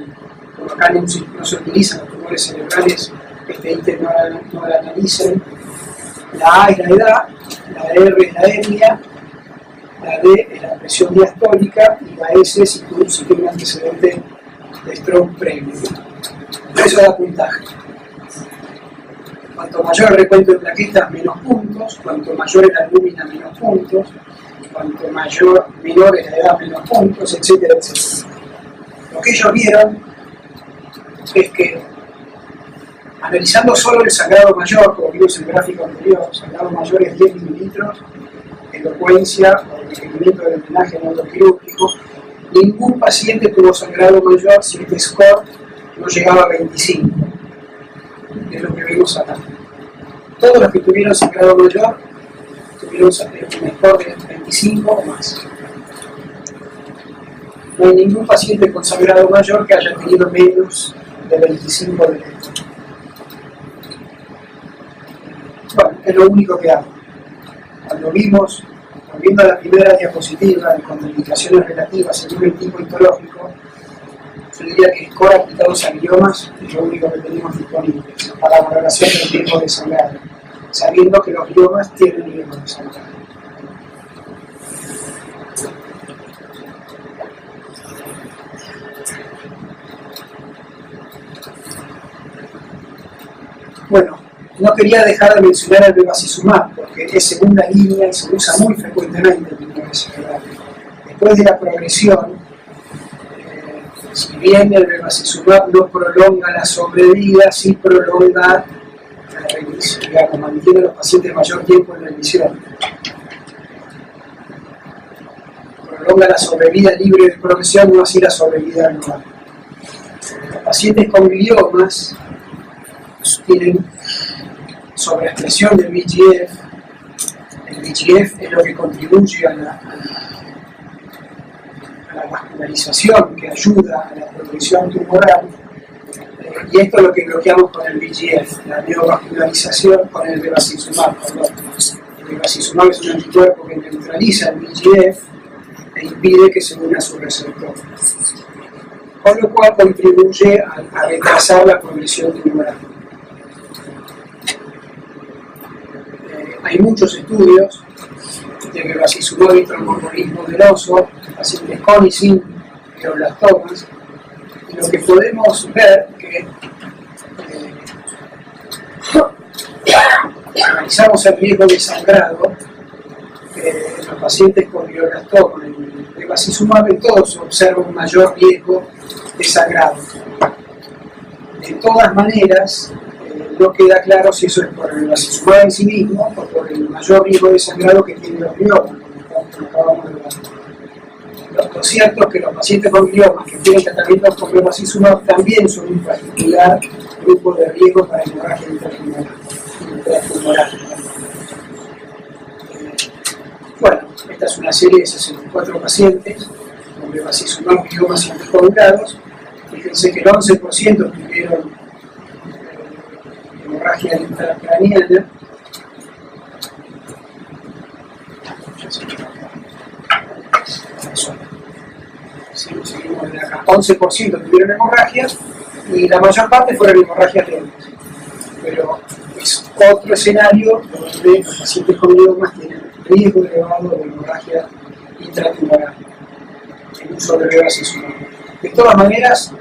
Speaker 1: como acá no se utilizan los tumores cerebrales, este ítem no la analicen. La A es la edad, la R es la etnia, la D es la presión diastólica y la S si tiene un antecedente de stroke previo. Eso da puntaje. Cuanto mayor el recuento de plaquetas, menos puntos. Cuanto mayor es la albúmina, menos puntos. Cuanto menor es la edad, menos puntos, etcétera, etcétera. Lo que ellos vieron es que, analizando solo el sangrado mayor, como vimos en el gráfico anterior, el sangrado mayor es 10 mililitros, elocuencia o requerimiento del drenaje neuroquirúrgico, ningún paciente tuvo sangrado mayor si este score no llegaba a 25. Es lo que vemos acá. Todos los que tuvieron sangrado mayor tuvieron un score de 25 o más. No hay ningún paciente con sangrado mayor que haya tenido menos de 25 de letra. Bueno, es lo único que hago. Cuando volviendo a la primera diapositiva de contraindicaciones relativas según el tipo histológico, yo diría que el score aplicados a gliomas es lo único que tenemos disponible para la valoración del riesgo de sangrado, sabiendo que los gliomas tienen riesgo de sangrado. Bueno, no quería dejar de mencionar el bevacizumab porque es segunda línea y se usa muy frecuentemente en tumores cerebrales. Después de la progresión, si bien el bevacizumab no prolonga la sobrevida, sí prolonga la remisión, digamos, mantiene a los pacientes mayor tiempo en remisión. Prolonga la sobrevida libre de progresión, no así la sobrevida global. Los pacientes con gliomas tienen sobreexpresión del VEGF. El VEGF es lo que contribuye a la vascularización, que ayuda a la progresión tumoral, y esto es lo que bloqueamos con el VEGF, la neovascularización con el bevacizumab. El bevacizumab es un anticuerpo que neutraliza el VEGF e impide que se una a su receptor, con lo cual contribuye a retrasar la progresión tumoral. Hay muchos estudios de bevacizumab y tromboembolismo venoso, pacientes con y sin glioblastomas, y lo que podemos ver que si analizamos el riesgo de sangrado en los pacientes con glioblastoma y bevacizumab, en todos se observa un mayor riesgo de sangrado. De todas maneras, no queda claro si eso es por el bevacizumab en sí mismo o por el mayor riesgo de sangrado que tienen los gliomas, como acabamos de ver. Lo cierto es que los pacientes con gliomas que tienen tratamientos con bevacizumab también son un particular grupo de riesgo para hemorragia intratumoral. Bueno, esta es una serie de 64 pacientes con bevacizumab y gliomas anticoagulados. Fíjense que el 11% tuvieron hemorragia intracraniana. Seguimos de acá. 11% tuvieron hemorragia y la mayor parte fueron hemorragias leves. Pero es otro escenario donde los pacientes con gliomas tienen riesgo elevado de hemorragia intratumoral, el uso de bevacizumab. De todas maneras,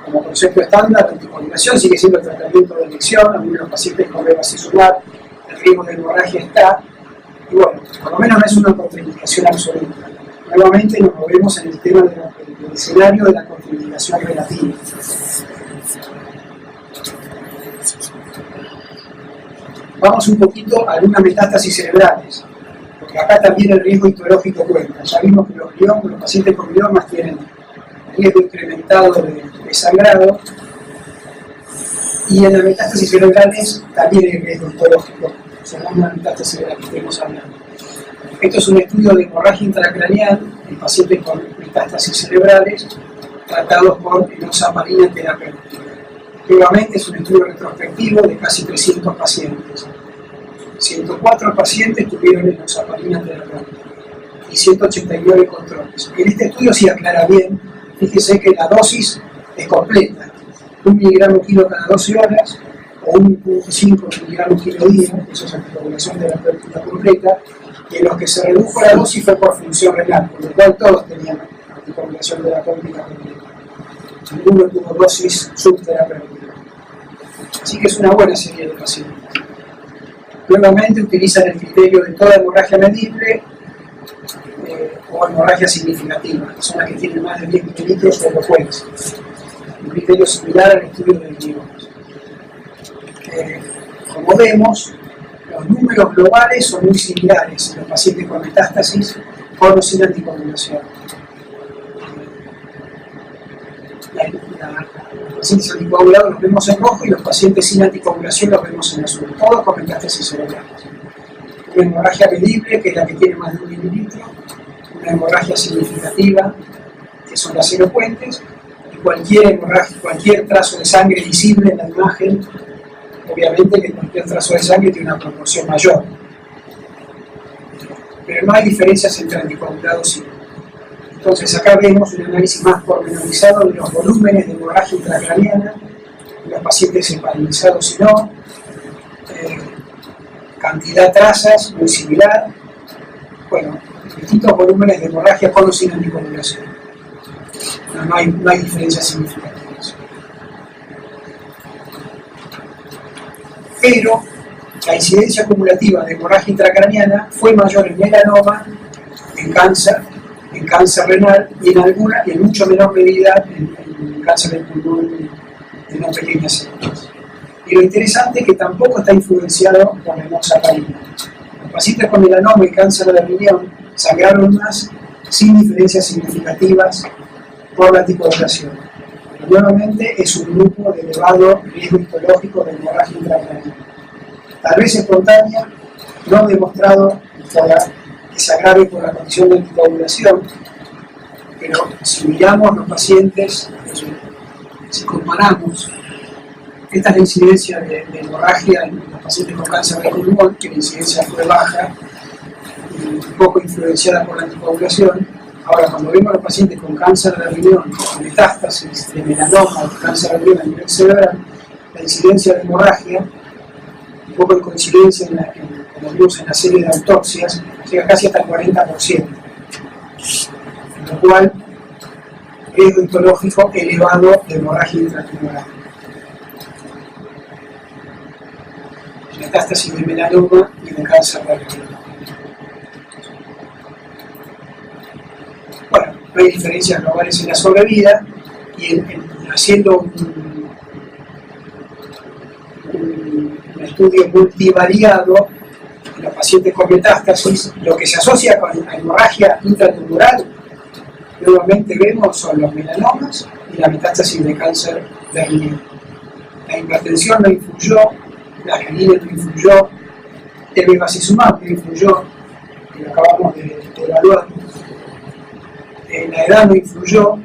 Speaker 1: como como concepto estándar, la anticoagulación sigue siendo el tratamiento de elección. Algunos de los pacientes con bevacizumab, el riesgo de hemorragia está, y bueno, por lo menos no es una contraindicación absoluta. Nuevamente nos movemos en el tema del escenario de la contraindicación relativa. Vamos un poquito a algunas metástasis cerebrales, porque acá también el riesgo histológico cuenta. Ya vimos que los pacientes con gliomas tienen riesgo incrementado de sangrado, y en las metástasis cerebrales también hay riesgo histológico, según la metástasis de la que estemos hablando. Esto es un estudio de hemorragia intracraneal en pacientes con metástasis cerebrales tratados con enoxaparina terapéutica. Nuevamente es un estudio retrospectivo de casi 300 pacientes. 104 pacientes tuvieron enoxaparina terapéutica y 189 controles. En este estudio se aclara bien, fíjese que la dosis es completa, 1 miligramo kilo cada 12 horas o 1.5 miligramos kilo día, eso es anticoagulación terapéutica completa, y en los que se redujo la dosis fue por función renal, con lo cual todos tenían anticoagulación terapéutica completa. Ninguno tuvo dosis subterapéutica. Así que es una buena serie de pacientes. Nuevamente utilizan el criterio de toda hemorragia medible o hemorragia significativa, que son las que tienen más de 10 mililitros o elocuentes. Un criterio similar al estudio del gliomas. Como vemos, los números globales son muy similares en los pacientes con metástasis con o sin anticoagulación. Los pacientes anticoagulados los vemos en rojo y los pacientes sin anticoagulación los vemos en azul, todos con metástasis cerebrales. Una hemorragia medible, que es la que tiene más de 1 mililitro, una hemorragia significativa, que son las elocuentes, y cualquier hemorragia, cualquier trazo de sangre visible en la imagen, obviamente que cualquier trazo de sangre tiene una proporción mayor. Pero no hay diferencias entre anticoagulados y no. Entonces acá vemos un análisis más pormenorizado de los volúmenes de hemorragia intracraneana, de los pacientes hepatinizados y no, cantidad de trazas muy similar, bueno, distintos volúmenes de hemorragia con o sin anticoagulación. No hay diferencias significativas. Pero la incidencia acumulativa de hemorragia intracraneana fue mayor en melanoma, en cáncer renal y en mucho menor medida en cáncer del pulmón de no pequeñas células. Y lo interesante es que tampoco está influenciado por la enoxaparina. Los pacientes con melanoma y cáncer de riñón sangraron más sin diferencias significativas por la anticoagulación. Pero nuevamente es un grupo de elevado riesgo histológico de hemorragia intracraneana. Tal vez espontánea, no demostrado que se agrave por la condición de anticoagulación, pero si miramos los pacientes, si comparamos, esta es la incidencia de hemorragia en los pacientes con cáncer de pulmón, que la incidencia fue baja y un poco influenciada por la anticoagulación. Ahora, cuando vemos a los pacientes con cáncer de riñón, con metástasis de melanoma o cáncer de riñón a nivel cerebral, la incidencia de hemorragia, un poco en coincidencia como vimos en la serie de autopsias, llega casi hasta el 40%, en lo cual riesgo histológico elevado de hemorragia intratumoral. Metástasis de melanoma y de cáncer de riñón. Bueno, no hay diferencias globales en la sobrevida, y haciendo un estudio multivariado en los pacientes con metástasis, lo que se asocia con la hemorragia intratumoral, nuevamente vemos son los melanomas y la metástasis de cáncer de riñón. La hipertensión no influyó, la arginina no influyó, el bevacizumab no influyó, que lo acabamos de evaluar, la edad no influyó,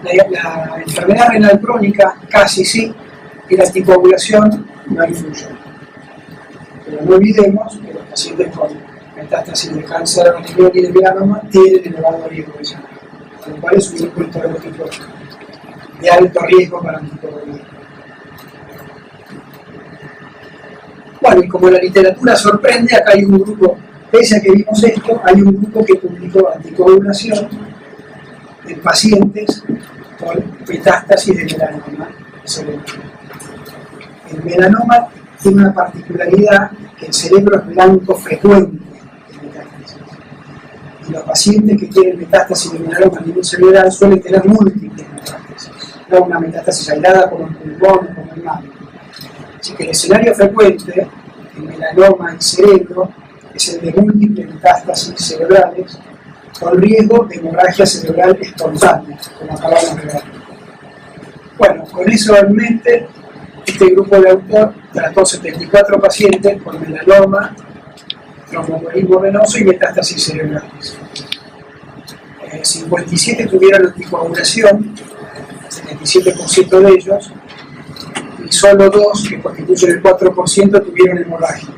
Speaker 1: la enfermedad renal crónica casi sí, y la anticoagulación no influyó. Pero no olvidemos que los pacientes con metástasis de cáncer de riñón y de melanoma tienen elevado riesgo de sangre, con lo cual es un grupo histológico de alto riesgo para anticoagular. Bueno, y como la literatura sorprende, acá hay un grupo, pese a que vimos esto, hay un grupo que publicó anticoagulación en pacientes con metástasis de melanoma cerebral. El melanoma tiene una particularidad, que el cerebro es blanco frecuente de metástasis. Y los pacientes que tienen metástasis de melanoma a nivel cerebral suelen tener múltiples metástasis, no una metástasis aislada como el pulmón o como el mama. Así que el escenario frecuente en melanoma y cerebro es el de múltiples metástasis cerebrales con riesgo de hemorragia cerebral espontánea, como acabamos de ver. Bueno, con eso en mente, este grupo de autor trató 74 pacientes con melanoma, tromboembolismo venoso y metástasis cerebrales. 57 tuvieron anticoagulación, 77% de ellos, y solo 2, que constituyen el 4%, tuvieron hemorragia.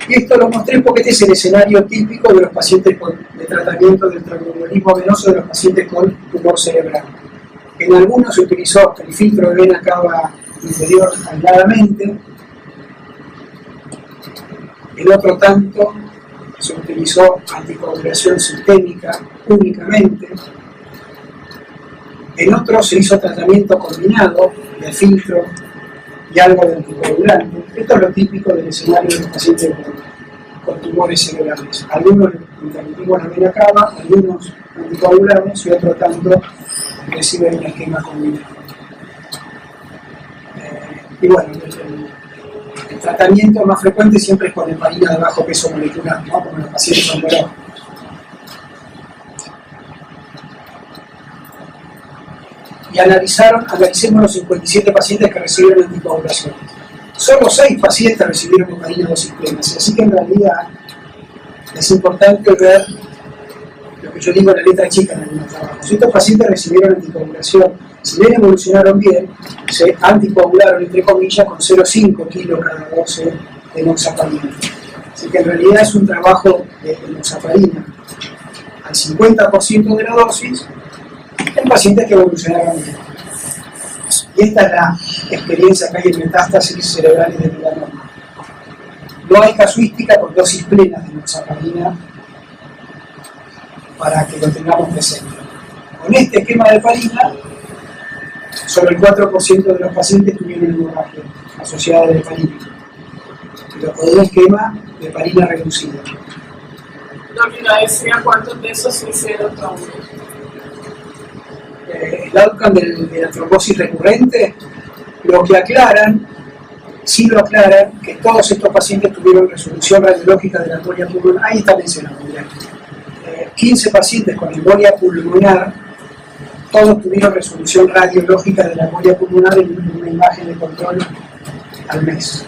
Speaker 1: Y esto lo mostré porque este es el escenario típico de los pacientes de tratamiento del tromboembolismo venoso de los pacientes con tumor cerebral. En algunos se utilizó el filtro de vena cava inferior aisladamente, en otro tanto se utilizó anticoagulación sistémica únicamente, en otros se hizo tratamiento combinado de filtro y algo de anticoagulante. Esto es lo típico del escenario de los pacientes con tumores cerebrales. Algunos interrumpimos la vena cava, algunos anticoagulamos y otro tanto reciben un esquema combinado. Y bueno, el tratamiento más frecuente siempre es con heparina de bajo peso molecular, ¿no? Como los pacientes oncológicos. Y analicemos los 57 pacientes que recibieron anticoagulación. Solo 6 pacientes recibieron heparina dosis plenas, así que en realidad es importante ver lo que yo digo en la letra chica en algunos trabajos. Si estos pacientes recibieron anticoagulación, si bien evolucionaron bien, se anticoagularon, entre comillas, con 0,5 kilos cada 12 de enoxaparina. Así que en realidad es un trabajo de enoxaparina al 50% de la dosis en pacientes que evolucionaron bien. Y esta es la experiencia que hay en metástasis cerebrales de melanoma. No hay casuística con dosis plenas de enoxaparina para que lo tengamos presente. Con este esquema de heparina, solo el 4% de los pacientes tuvieron hemorragia asociada de heparina, pero con un esquema de heparina reducida.
Speaker 3: No, decía cuántos de esos se hicieron trombo.
Speaker 1: El outcome de la trombosis recurrente, lo que aclaran, sí lo aclaran, que todos estos pacientes tuvieron resolución radiológica de la embolia pulmonar. Ahí está mencionado, 15 pacientes con embolia pulmonar, todos tuvieron resolución radiológica de la embolia pulmonar en una imagen de control al mes.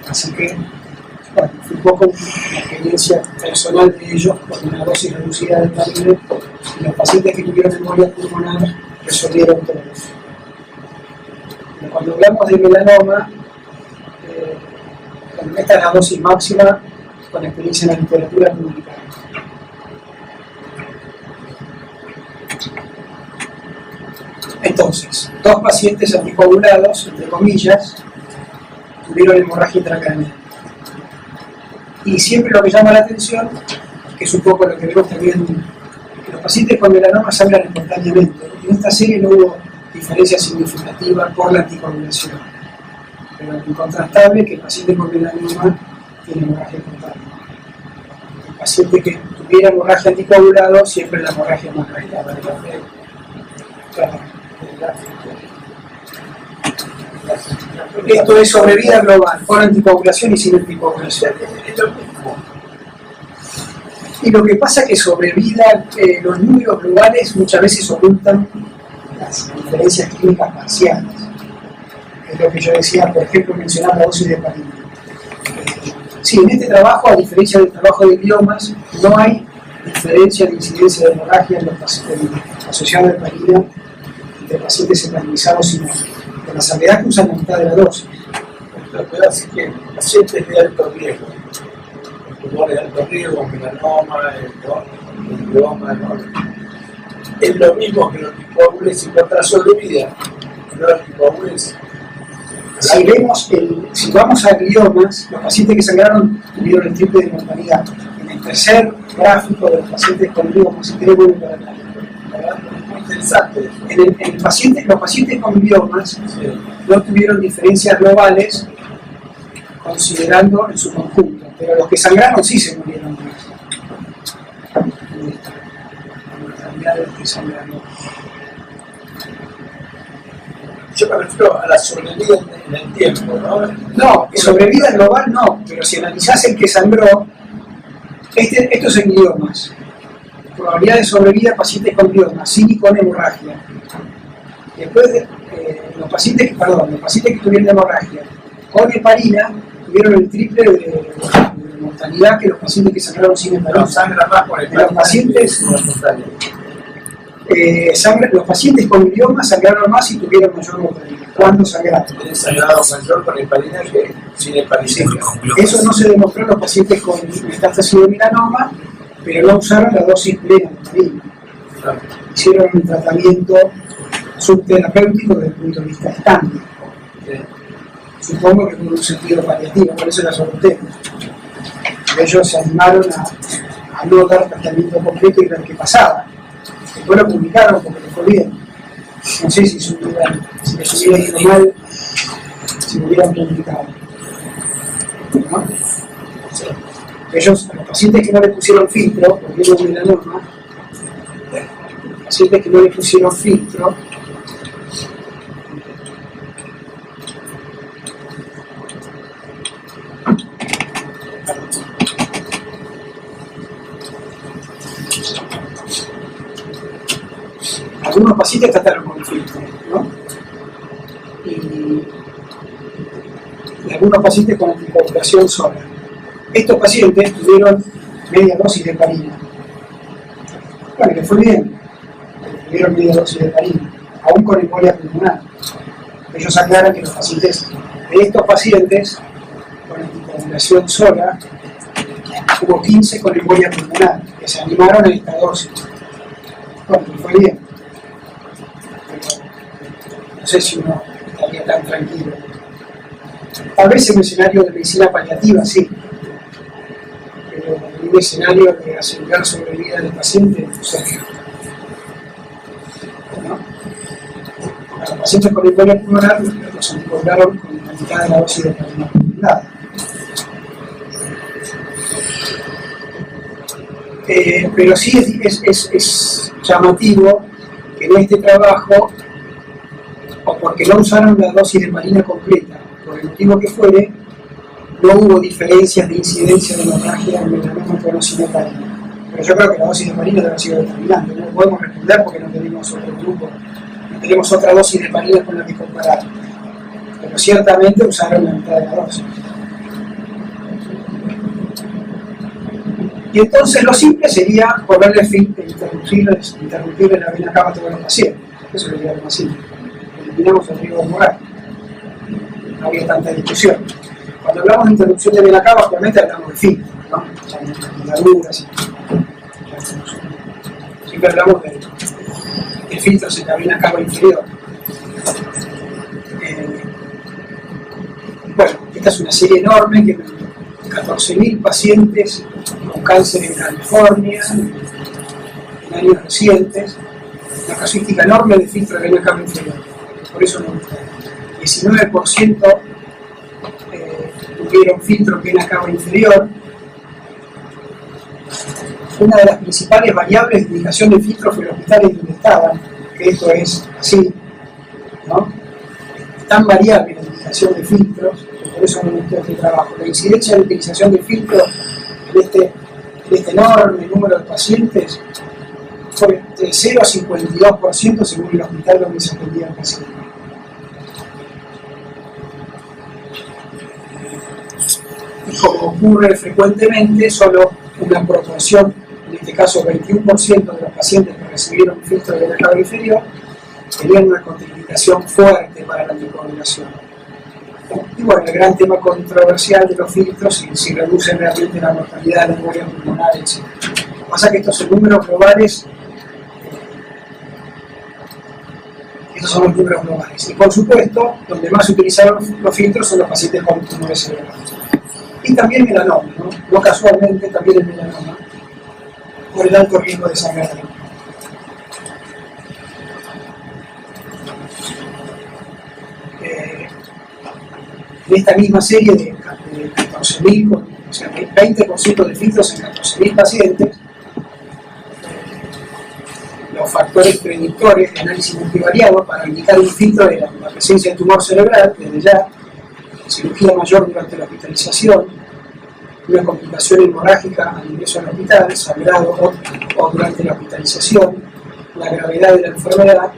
Speaker 1: Así que, bueno, fue un poco la experiencia personal de ellos con una dosis reducida de heparina, y los pacientes que tuvieron embolia pulmonar resolvieron todos. Pero cuando hablamos de melanoma, esta es la dosis máxima con experiencia en la literatura publicada. Entonces, 2 pacientes anticoagulados, entre comillas, tuvieron hemorragia intracraneal. Y siempre lo que llama la atención, que es un poco lo que vemos también, que los pacientes con melanoma sangran espontáneamente. En esta serie no hubo diferencia significativa por la anticoagulación, pero es incontrastable que el paciente con melanoma tiene hemorragia espontánea. El paciente que tuviera hemorragia anticoagulado siempre la hemorragia más grave. Claro. Esto es sobrevida global, con anticoagulación y sin anticoagulación. Y lo que pasa es que sobrevida, los números globales muchas veces ocultan las diferencias clínicas parciales. Es lo que yo decía, por ejemplo, mencionar la dosis de heparina. Sí, en este trabajo, a diferencia del trabajo de gliomas, no hay diferencia de incidencia de hemorragia en los pacientes asociados a heparina de pacientes heparinizados y no. Con la salvedad que usan la mitad de la dosis.
Speaker 2: Así que pacientes de alto riesgo, tumores de alto riesgo, melanoma, el glioma, ¿no? Es lo mismo que los anticoagules y contra sobrevida. Los anticoagules.
Speaker 1: Si vamos a gliomas, los pacientes que sangraron tuvieron el triple de mortalidad. En el tercer gráfico de los pacientes con gliomas, si tenemos para acá, ¿verdad?
Speaker 2: Exacto.
Speaker 1: En los pacientes con gliomas
Speaker 2: Sí.
Speaker 1: no tuvieron diferencias globales considerando en su conjunto, pero los que sangraron sí se murieron más. La cantidad de los que sangraron.
Speaker 2: Yo me refiero a la sobrevida en el tiempo, ¿no?
Speaker 1: No, sobrevida global no, pero si analizás el que sangró, esto es en gliomas. Probabilidad de sobrevida de pacientes con gliomas, sin y con hemorragia. Después, los pacientes que tuvieron hemorragia con heparina tuvieron el triple de mortalidad que los pacientes que sangraron sin heparina.
Speaker 2: Pero sangra más por el
Speaker 1: Los pacientes, los pacientes con gliomas sangraron más y tuvieron mayor mortalidad. ¿Cuándo sangraron?
Speaker 2: Tienen sangrado mayor con heparina que sin heparina.
Speaker 1: Sí, eso no se demostró en los pacientes con metástasis de melanoma, pero no usaron la dosis plena de heparina.
Speaker 2: Claro.
Speaker 1: Hicieron un tratamiento subterapéutico desde el punto de vista estándar. Supongo que por un sentido paliativo, por eso la solté. Ellos se animaron a no dar tratamiento completo y ver qué pasaba. Después lo publicaron porque les fue bien. No sé si les hubiera ido mal, si lo hubieran publicado. ¿No? Ellos, a los pacientes que no le pusieron filtro, porque vieron un melanoma, pacientes que no le pusieron filtro, algunos pacientes trataron con filtro, ¿no? Y algunos pacientes con anticoagulación sola. Estos pacientes tuvieron media dosis de heparina. Bueno, les fue bien, tuvieron media dosis de heparina, aún con embolia pulmonar. Ellos aclaran que los pacientes, de estos pacientes con anticoagulación sola, hubo 15 con embolia pulmonar, que se animaron a esta dosis. Bueno, les fue bien. No sé si uno estaría tan tranquilo. Tal vez en un escenario de medicina paliativa, sí. Pero en un escenario de asegurar sobrevida del paciente, no sé. ¿No? A los pacientes con embolia pulmonar los anticoagularon con la mitad de la dosis de heparina acumulada. Pero sí es llamativo que en este trabajo, o porque no usaron la dosis de heparina completa, por el motivo que fuere, no hubo diferencias de incidencia de hemorragia en melanoma con o sin heparina. Pero yo creo que la dosis de heparina debe haber sido determinante. No podemos responder porque no tenemos otro grupo, no tenemos otra dosis de heparina con la que comparar. Pero ciertamente usaron la mitad de la dosis. Y entonces lo simple sería ponerle fin, interrumpirle la vena cava a todos los pacientes. Eso sería lo más simple. Eliminamos el riesgo moral. No había tanta discusión. Cuando hablamos de interrupción de vena cava, actualmente hablamos de filtro, ¿no? Ligaduras. Siempre hablamos de filtros en la vena cava inferior. Bueno, esta es una serie enorme que 14.000 pacientes con cáncer en California en años recientes, una casuística enorme de filtro de vena cava inferior. Por eso no gusta. 19% tuvieron filtro en vena cava inferior. Una de las principales variables de indicación de filtro fue el hospital en donde estaban, que esto es así, ¿no? Es tan variable la indicación de filtros, que por eso no me gustó este trabajo. La incidencia de la utilización de filtros en este enorme número de pacientes fue de 0 a 52% según el hospital donde se atendían pacientes. Y como ocurre frecuentemente, solo una proporción, en este caso 21% de los pacientes que recibieron filtro de vena cava inferior, tenían una contraindicación fuerte para la anticoagulación. Y bueno, el gran tema controversial de los filtros, si reducen realmente la mortalidad de la embolia pulmonar, etc. Lo que pasa es que estos son números globales, estos son los números globales. Y por supuesto, donde más se utilizaron los filtros son los pacientes con tumores cerebrales. Y también melanoma, ¿no? No casualmente también el melanoma, por el alto riesgo de sangrado. En esta misma serie de 14.000, o sea, 20% de filtros en 14.000 pacientes, los factores predictores de análisis multivariado para indicar un filtro era la presencia de tumor cerebral, desde ya, cirugía mayor durante la hospitalización, una complicación hemorrágica al ingreso al hospital, sangrado o durante la hospitalización, la gravedad de la enfermedad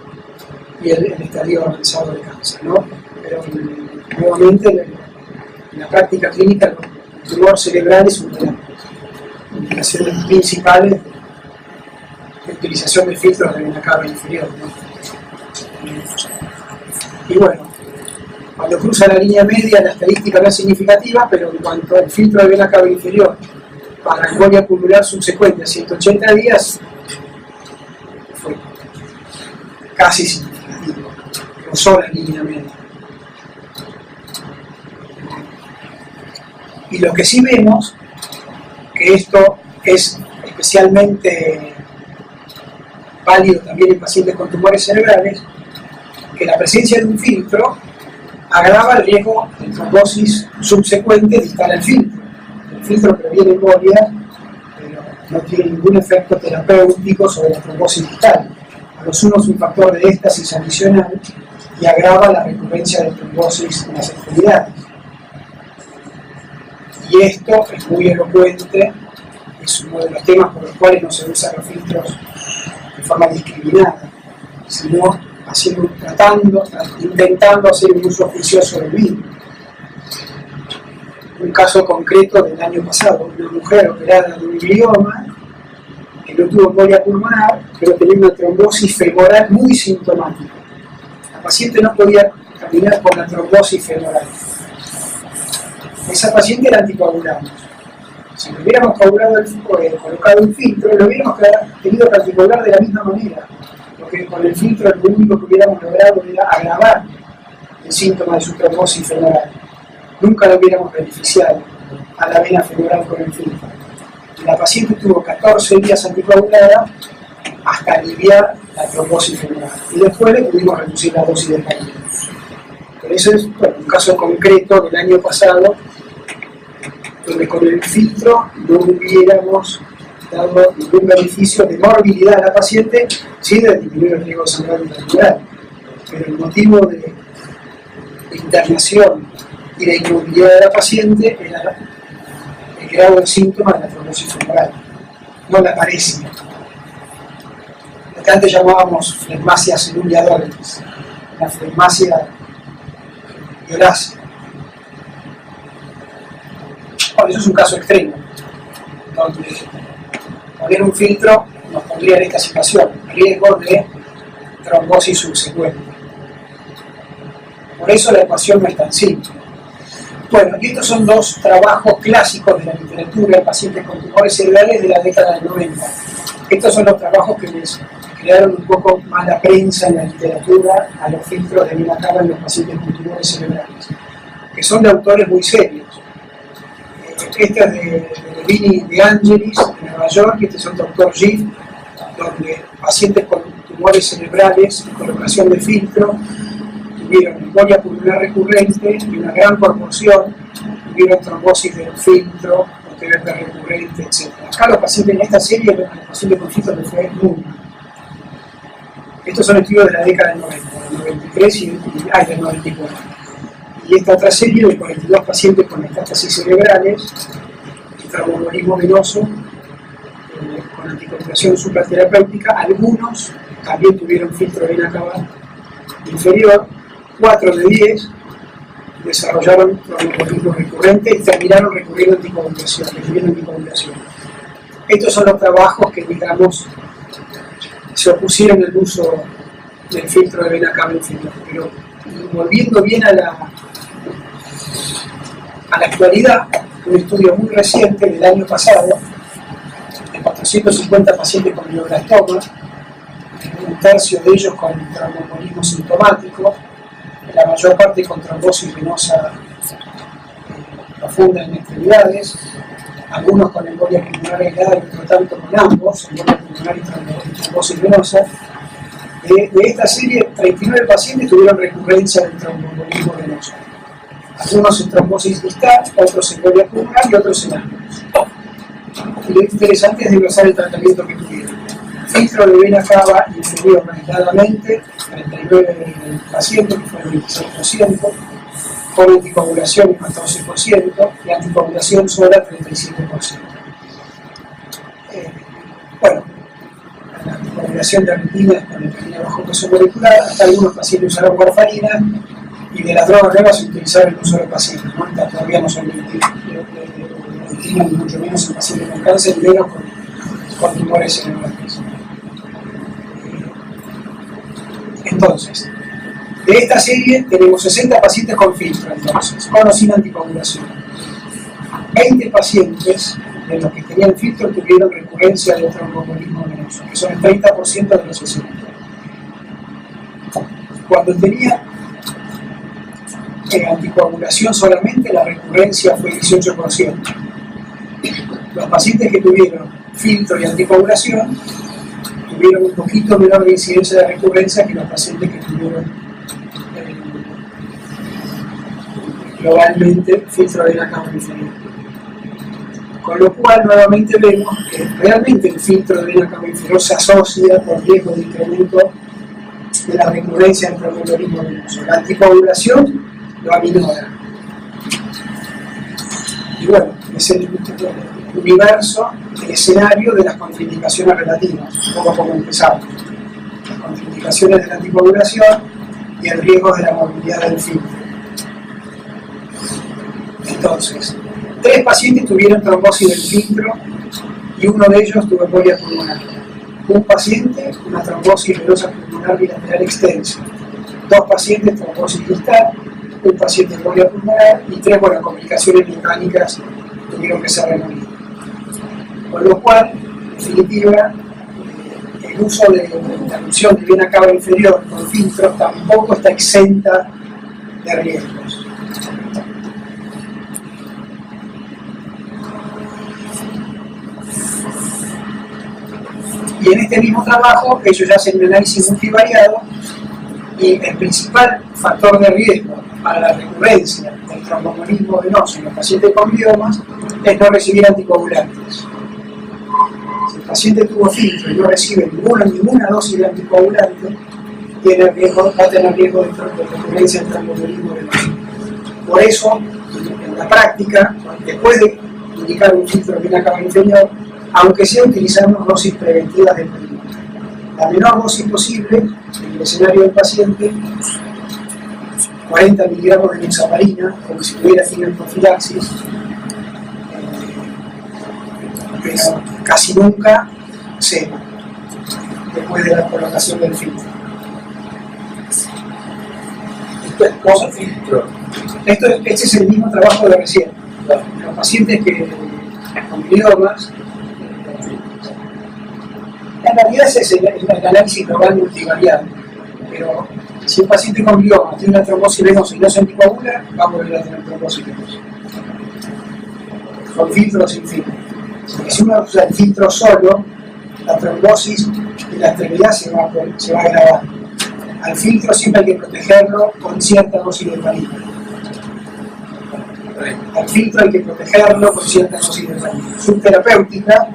Speaker 1: y el estadio avanzado de cáncer, ¿no? Pero nuevamente en la práctica clínica el tumor cerebral es una de las indicaciones principales de utilización de filtros de vena cava inferior, ¿no? Y bueno, cuando cruza la línea media la estadística no es significativa, pero en cuanto al filtro de vena cava inferior para embolia pulmonar subsecuente a 180 días fue casi significativo, cruzó la línea media. Y lo que sí vemos, que esto es especialmente válido también en pacientes con tumores cerebrales, que la presencia de un filtro agrava el riesgo de trombosis subsecuente distal al filtro. El filtro previene embolia, pero no tiene ningún efecto terapéutico sobre la trombosis distal. A lo sumo es un factor de éxtasis adicional y agrava la recurrencia de trombosis en las extremidades. Y esto es muy elocuente, es uno de los temas por los cuales no se usan los filtros de forma discriminada, sino intentando hacer un uso juicioso del virus. Un caso concreto del año pasado, una mujer operada de un glioma que no tuvo embolia pulmonar, pero tenía una trombosis femoral muy sintomática. La paciente no podía caminar por la trombosis femoral. Esa paciente era anticoagulable. Si le hubiéramos colocado un filtro, lo hubiéramos tenido que anticoagular de la misma manera, porque con el filtro lo único que hubiéramos logrado era agravar el síntoma de su trombosis femoral. Nunca lo hubiéramos beneficiado a la vena femoral con el filtro. La paciente tuvo 14 días anticoagulada hasta aliviar la trombosis femoral. Y después le pudimos reducir la dosis de cariño. Pero eso es un caso concreto del año pasado, donde con el filtro no hubiéramos dado ningún beneficio de morbilidad a la paciente, sí de disminuir el riesgo de sangrado intramural. Pero el motivo de internación y de inmovilidad de la paciente era el grado de síntoma de la trombosis femoral, no la paresia. Lo que antes llamábamos flegmasia celulia dolens, la flegmasia violácea. Bueno, eso es un caso extremo, donde poner un filtro nos pondría en esta situación, riesgo de trombosis subsecuente. Por eso la ecuación no es tan simple. Bueno, y estos son dos trabajos clásicos de la literatura en pacientes con tumores cerebrales de la década del 90. Estos son los trabajos que les crearon un poco más la prensa en la literatura a los filtros de vena cava en los pacientes con tumores cerebrales, que son de autores muy serios. Este es de Vini de Angelis, de Nueva York, y este es el doctor Giff, donde pacientes con tumores cerebrales y colocación de filtro tuvieron embolia pulmonar recurrente y una gran proporción tuvieron trombosis del filtro, TBP recurrente, etc. Acá los pacientes en esta serie, los pacientes con filtro les fue muy mal. Estos son estudios de la década del 90, del 93 y del 94. Y esta otra serie de 42 pacientes con metástasis cerebrales y traumatismo venoso con anticoagulación supraterapéutica. Algunos también tuvieron filtro de vena cava inferior. 4 de 10 desarrollaron traumatismo recurrente y terminaron recurriendo anticoagulación. Estos son los trabajos que, digamos, se opusieron al uso del filtro de vena cava inferior. Pero volviendo bien a la actualidad, un estudio muy reciente del año pasado, de 450 pacientes con glioblastoma, un tercio de ellos con traumatismo sintomático, la mayor parte con trombosis venosa profunda en extremidades, algunos con embolia pulmonar aislada y otro tanto con ambos, embolia pulmonar y trombosis venosa. De esta serie, 39 pacientes tuvieron recurrencia del tromboembolismo venoso. algunos en trombosis distal, otros en gloria pulmonar y otros en ambos. Lo interesante es desglosar el tratamiento que tuvieron. Filtro de vena cava inferior aisladamente, 39 pacientes, que fue el 26%, con anticoagulación 14% y anticoagulación sola 37%. Bueno, la anticoagulación de rutina con heparina bajo peso molecular, hasta algunos pacientes usaron warfarina y de las drogas nuevas se utilizaron en un solo paciente, ¿no? Todavía no son ni mucho menos en pacientes con cáncer, menos con tumores cerebrales. Entonces, de esta serie tenemos 60 pacientes con filtro, entonces, con o sin anticoagulación. 20 pacientes de los que tenían filtro tuvieron recurrencia de tromboembolismo venoso, que son el 30% de los 60. Cuando tenía anticoagulación solamente, la recurrencia fue 18%. Los pacientes que tuvieron filtro y anticoagulación tuvieron un poquito menor de incidencia de recurrencia que los pacientes que tuvieron globalmente filtro de vena cava inferior. Con lo cual, nuevamente vemos que realmente el filtro de vena cava inferior se asocia con riesgo de incremento de la recurrencia del tromboembolismo venoso. La anticoagulación lo aminora. Y bueno, es el universo, el escenario de las contraindicaciones relativas, un poco como empezamos. Las contraindicaciones de la anticoagulación y el riesgo de la movilidad del filtro. Entonces, 3 pacientes tuvieron trombosis del filtro y uno de ellos tuvo embolia pulmonar. Un paciente, una trombosis venosa pulmonar bilateral extensa. 2 pacientes, trombosis distal. Un paciente embolia pulmonar y 3, bueno, complicaciones mecánicas tuvieron que ser removidas. Con lo cual, en definitiva, el uso de interrupción de vena cava inferior con filtros tampoco está exenta de riesgos. Y en este mismo trabajo, ellos hacen un análisis multivariado y el principal factor de riesgo para la recurrencia del tromboembolismo venoso en los pacientes con gliomas es no recibir anticoagulantes. Si el paciente tuvo filtro y no recibe ninguna dosis de anticoagulante, va a tener riesgo de recurrencia del tromboembolismo venoso. Por eso, en la práctica, después de indicar un filtro de vena cava inferior, aunque sea utilizamos dosis preventivas de heparina. La menor dosis posible, en el escenario del paciente, 40 miligramos de enoxaparina, como si tuviera profilaxis, pero casi nunca cero, después de la colocación del filtro.
Speaker 2: Esto es cosa filtro.
Speaker 1: Este es el mismo trabajo de recién. Los pacientes que con gliomas, en realidad ese es el análisis global multivariable, pero si un paciente con glioma tiene una trombosis venosa y no se anticoagula, va a volver a tener trombosis venosa. Con filtro o sin filtro. Porque si uno usa el filtro solo, la trombosis de la extremidad se va a agravar. Al filtro siempre hay que protegerlo con cierta dosis de heparina. Al filtro hay que protegerlo con cierta dosis de heparina. Subterapéutica.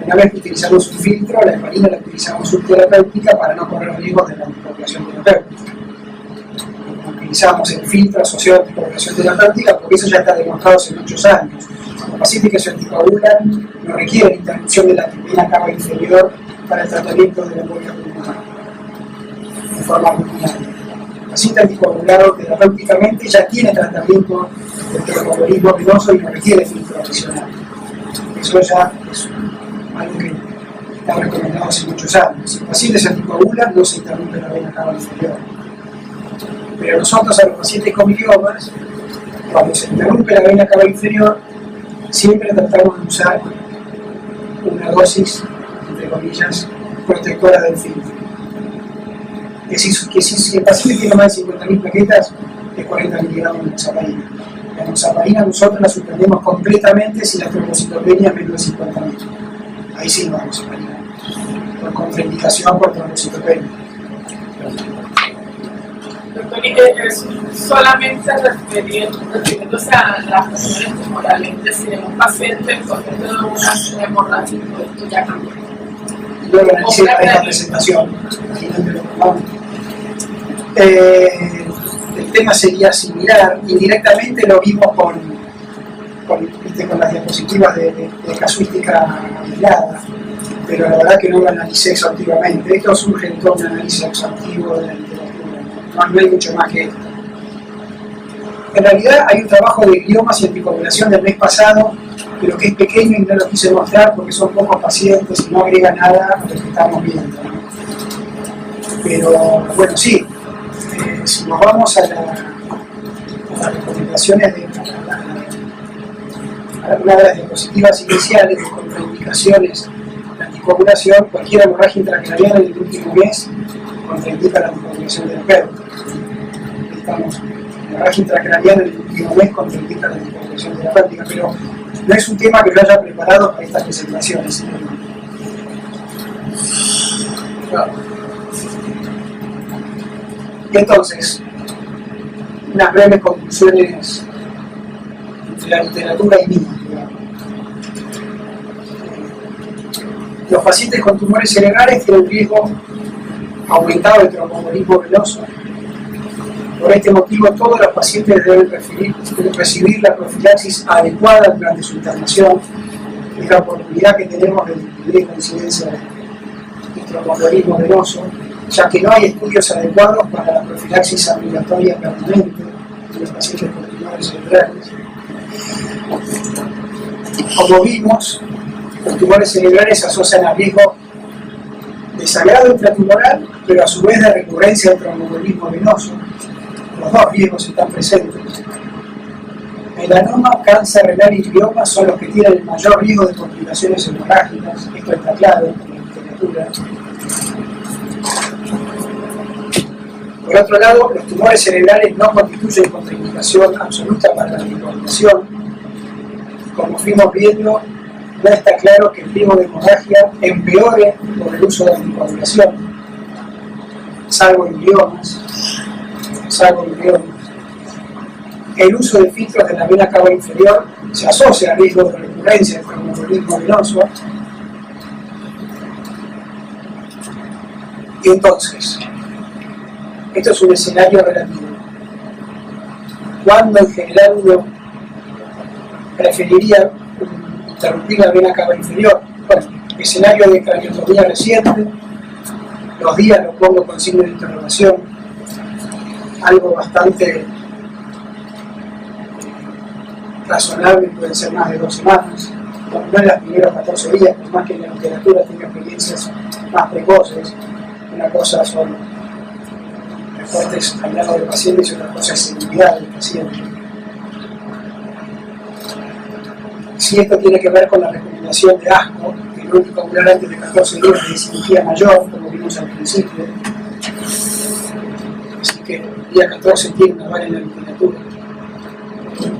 Speaker 1: Una vez que utilizamos un filtro, la heparina la utilizamos subterapéutica para no correr riesgos de la anticoagulación terapéutica. Utilizamos el filtro asociado a la anticoagulación terapéutica porque eso ya está demostrado hace muchos años. Los pacientes que se anticoagulan no requieren interrupción de la vena cava inferior para el tratamiento de la embolia pulmonar de forma rutinaria. El paciente anticoagulado terapéuticamente ya tiene tratamiento del tromboembolismo venoso y no requiere filtro adicional. Eso ya es algo que está recomendado hace muchos años. Si el paciente se anticoagula, no se interrumpe la vena cava inferior. Pero nosotros a los pacientes con gliomas, cuando se interrumpe la vena cava inferior, siempre tratamos de usar una dosis, entre comillas, protectora del filtro. Que si el paciente tiene más de 50.000 plaquetas, es 40 miligramos de enoxaparina. La enoxaparina nosotros la suspendemos completamente si la trombocitopenia es menos de 50.000. Ahí sí no vamos a enoxaparina. Por contraindicación por trombocitopenia.
Speaker 3: es solamente refiriéndose a las cuestiones tumorales, es decir, en un paciente con una hemorragia, esto ya cambió.
Speaker 1: Y luego analicé esta presentación. El tema sería similar, indirectamente lo vimos con las diapositivas de casuística aislada, pero la verdad que no lo analicé exhaustivamente. Esto surge en todo un análisis exhaustivo de la literatura, no hay mucho más que esto. En realidad hay un trabajo de gliomas y anticoagulación del mes pasado, pero que es pequeño y no lo quise mostrar porque son pocos pacientes y no agrega nada a lo que estamos viendo, ¿no? Pero bueno, sí, si nos vamos a las recomendaciones de una de las diapositivas iniciales de contraindicaciones de anticoagulación, cualquier hemorragia intracraniana en el último mes contraindica la anticoagulación terapéutica. Estamos, hemorragia intracraniana en el último mes contraindica la anticoagulación terapéutica, pero no es un tema que yo haya preparado para estas presentaciones. Y entonces, unas breves conclusiones entre la literatura y mí. Los pacientes con tumores cerebrales tienen un riesgo aumentado de tromboembolismo venoso. Por este motivo, todos los pacientes deben recibir la profilaxis adecuada durante su internación. Es la oportunidad que tenemos de disminuir la incidencia de tromboembolismo venoso, ya que no hay estudios adecuados para la profilaxis ambulatoria permanente de los pacientes con tumores cerebrales. Como vimos, los tumores cerebrales se asocian a riesgo de sangrado intratumoral, pero a su vez de recurrencia de tromboembolismo venoso. Los dos riesgos están presentes. Melanoma, cáncer renal y glioma son los que tienen el mayor riesgo de complicaciones hemorrágicas. Esto está claro en la literatura. Por otro lado, los tumores cerebrales no constituyen contraindicación absoluta para la anticoagulación. Como fuimos viendo, no está claro que el riesgo de hemorragia empeore por el uso de anticoagulación, salvo en gliomas. El uso de filtros de la vena cava inferior se asocia al riesgo de recurrencia del tromboembolismo venoso. Y entonces, esto es un escenario relativo. ¿Cuándo en general uno preferiría interrumpir la vena cava inferior? Bueno, escenario de craniotomía reciente, los días los pongo con signo de interrogación, algo bastante razonable, pueden ser más de 2 semanas, no en los primeros 14 días, por más que la literatura tenga experiencias más precoces. Una cosa son reportes hablando de pacientes y otra cosa es seguridad del paciente. Si esto tiene que ver con la recomendación de ASCO, que no anticoagular antes de 14 días de cirugía mayor, como vimos al principio, así que el día 14 tiene una vara en la literatura.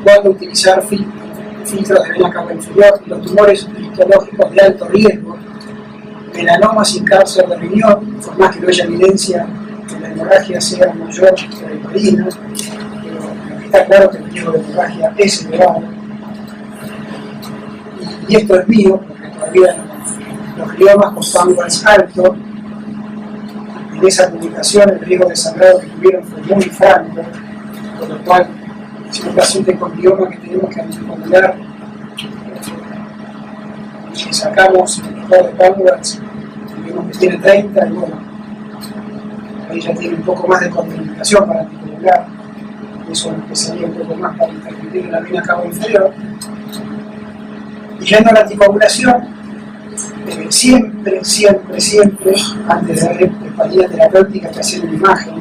Speaker 1: Cuando utilizar filtros de vena cava inferior, los tumores histológicos de alto riesgo, melanoma sin cáncer de riñón, por más que no haya evidencia que la hemorragia sea mayor que la heparina, pero está claro que el riesgo de hemorragia es elevado. Y esto es mío, porque todavía los gliomas con Panvers alto, en esa publicación el riesgo de sangrado que tuvieron fue muy franco, por lo cual si un paciente con glioma que tenemos que anticoagular, si sacamos el mejor de Panvers, vemos que tiene 30, y bueno, ahí ya tiene un poco más de contraindicación para anticoagular, eso empezaría un poco más para intervenir en la vena cava inferior. Y yendo a la anticoagulación, siempre, antes de dar heparina terapéutica, hay que hacer una imagen.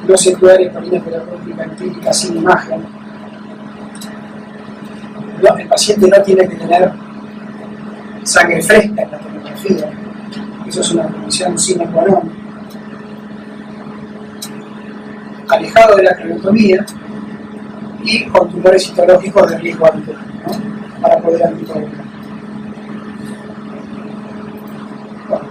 Speaker 1: No se puede dar heparina terapéutica empírica sin imagen. No, el paciente no tiene que tener sangre fresca en la tomografía. Eso es una condición sine qua non. Alejado de la craniotomía y con tumores histológicos de riesgo alto, ¿no? Para poder anticoagular. Bueno.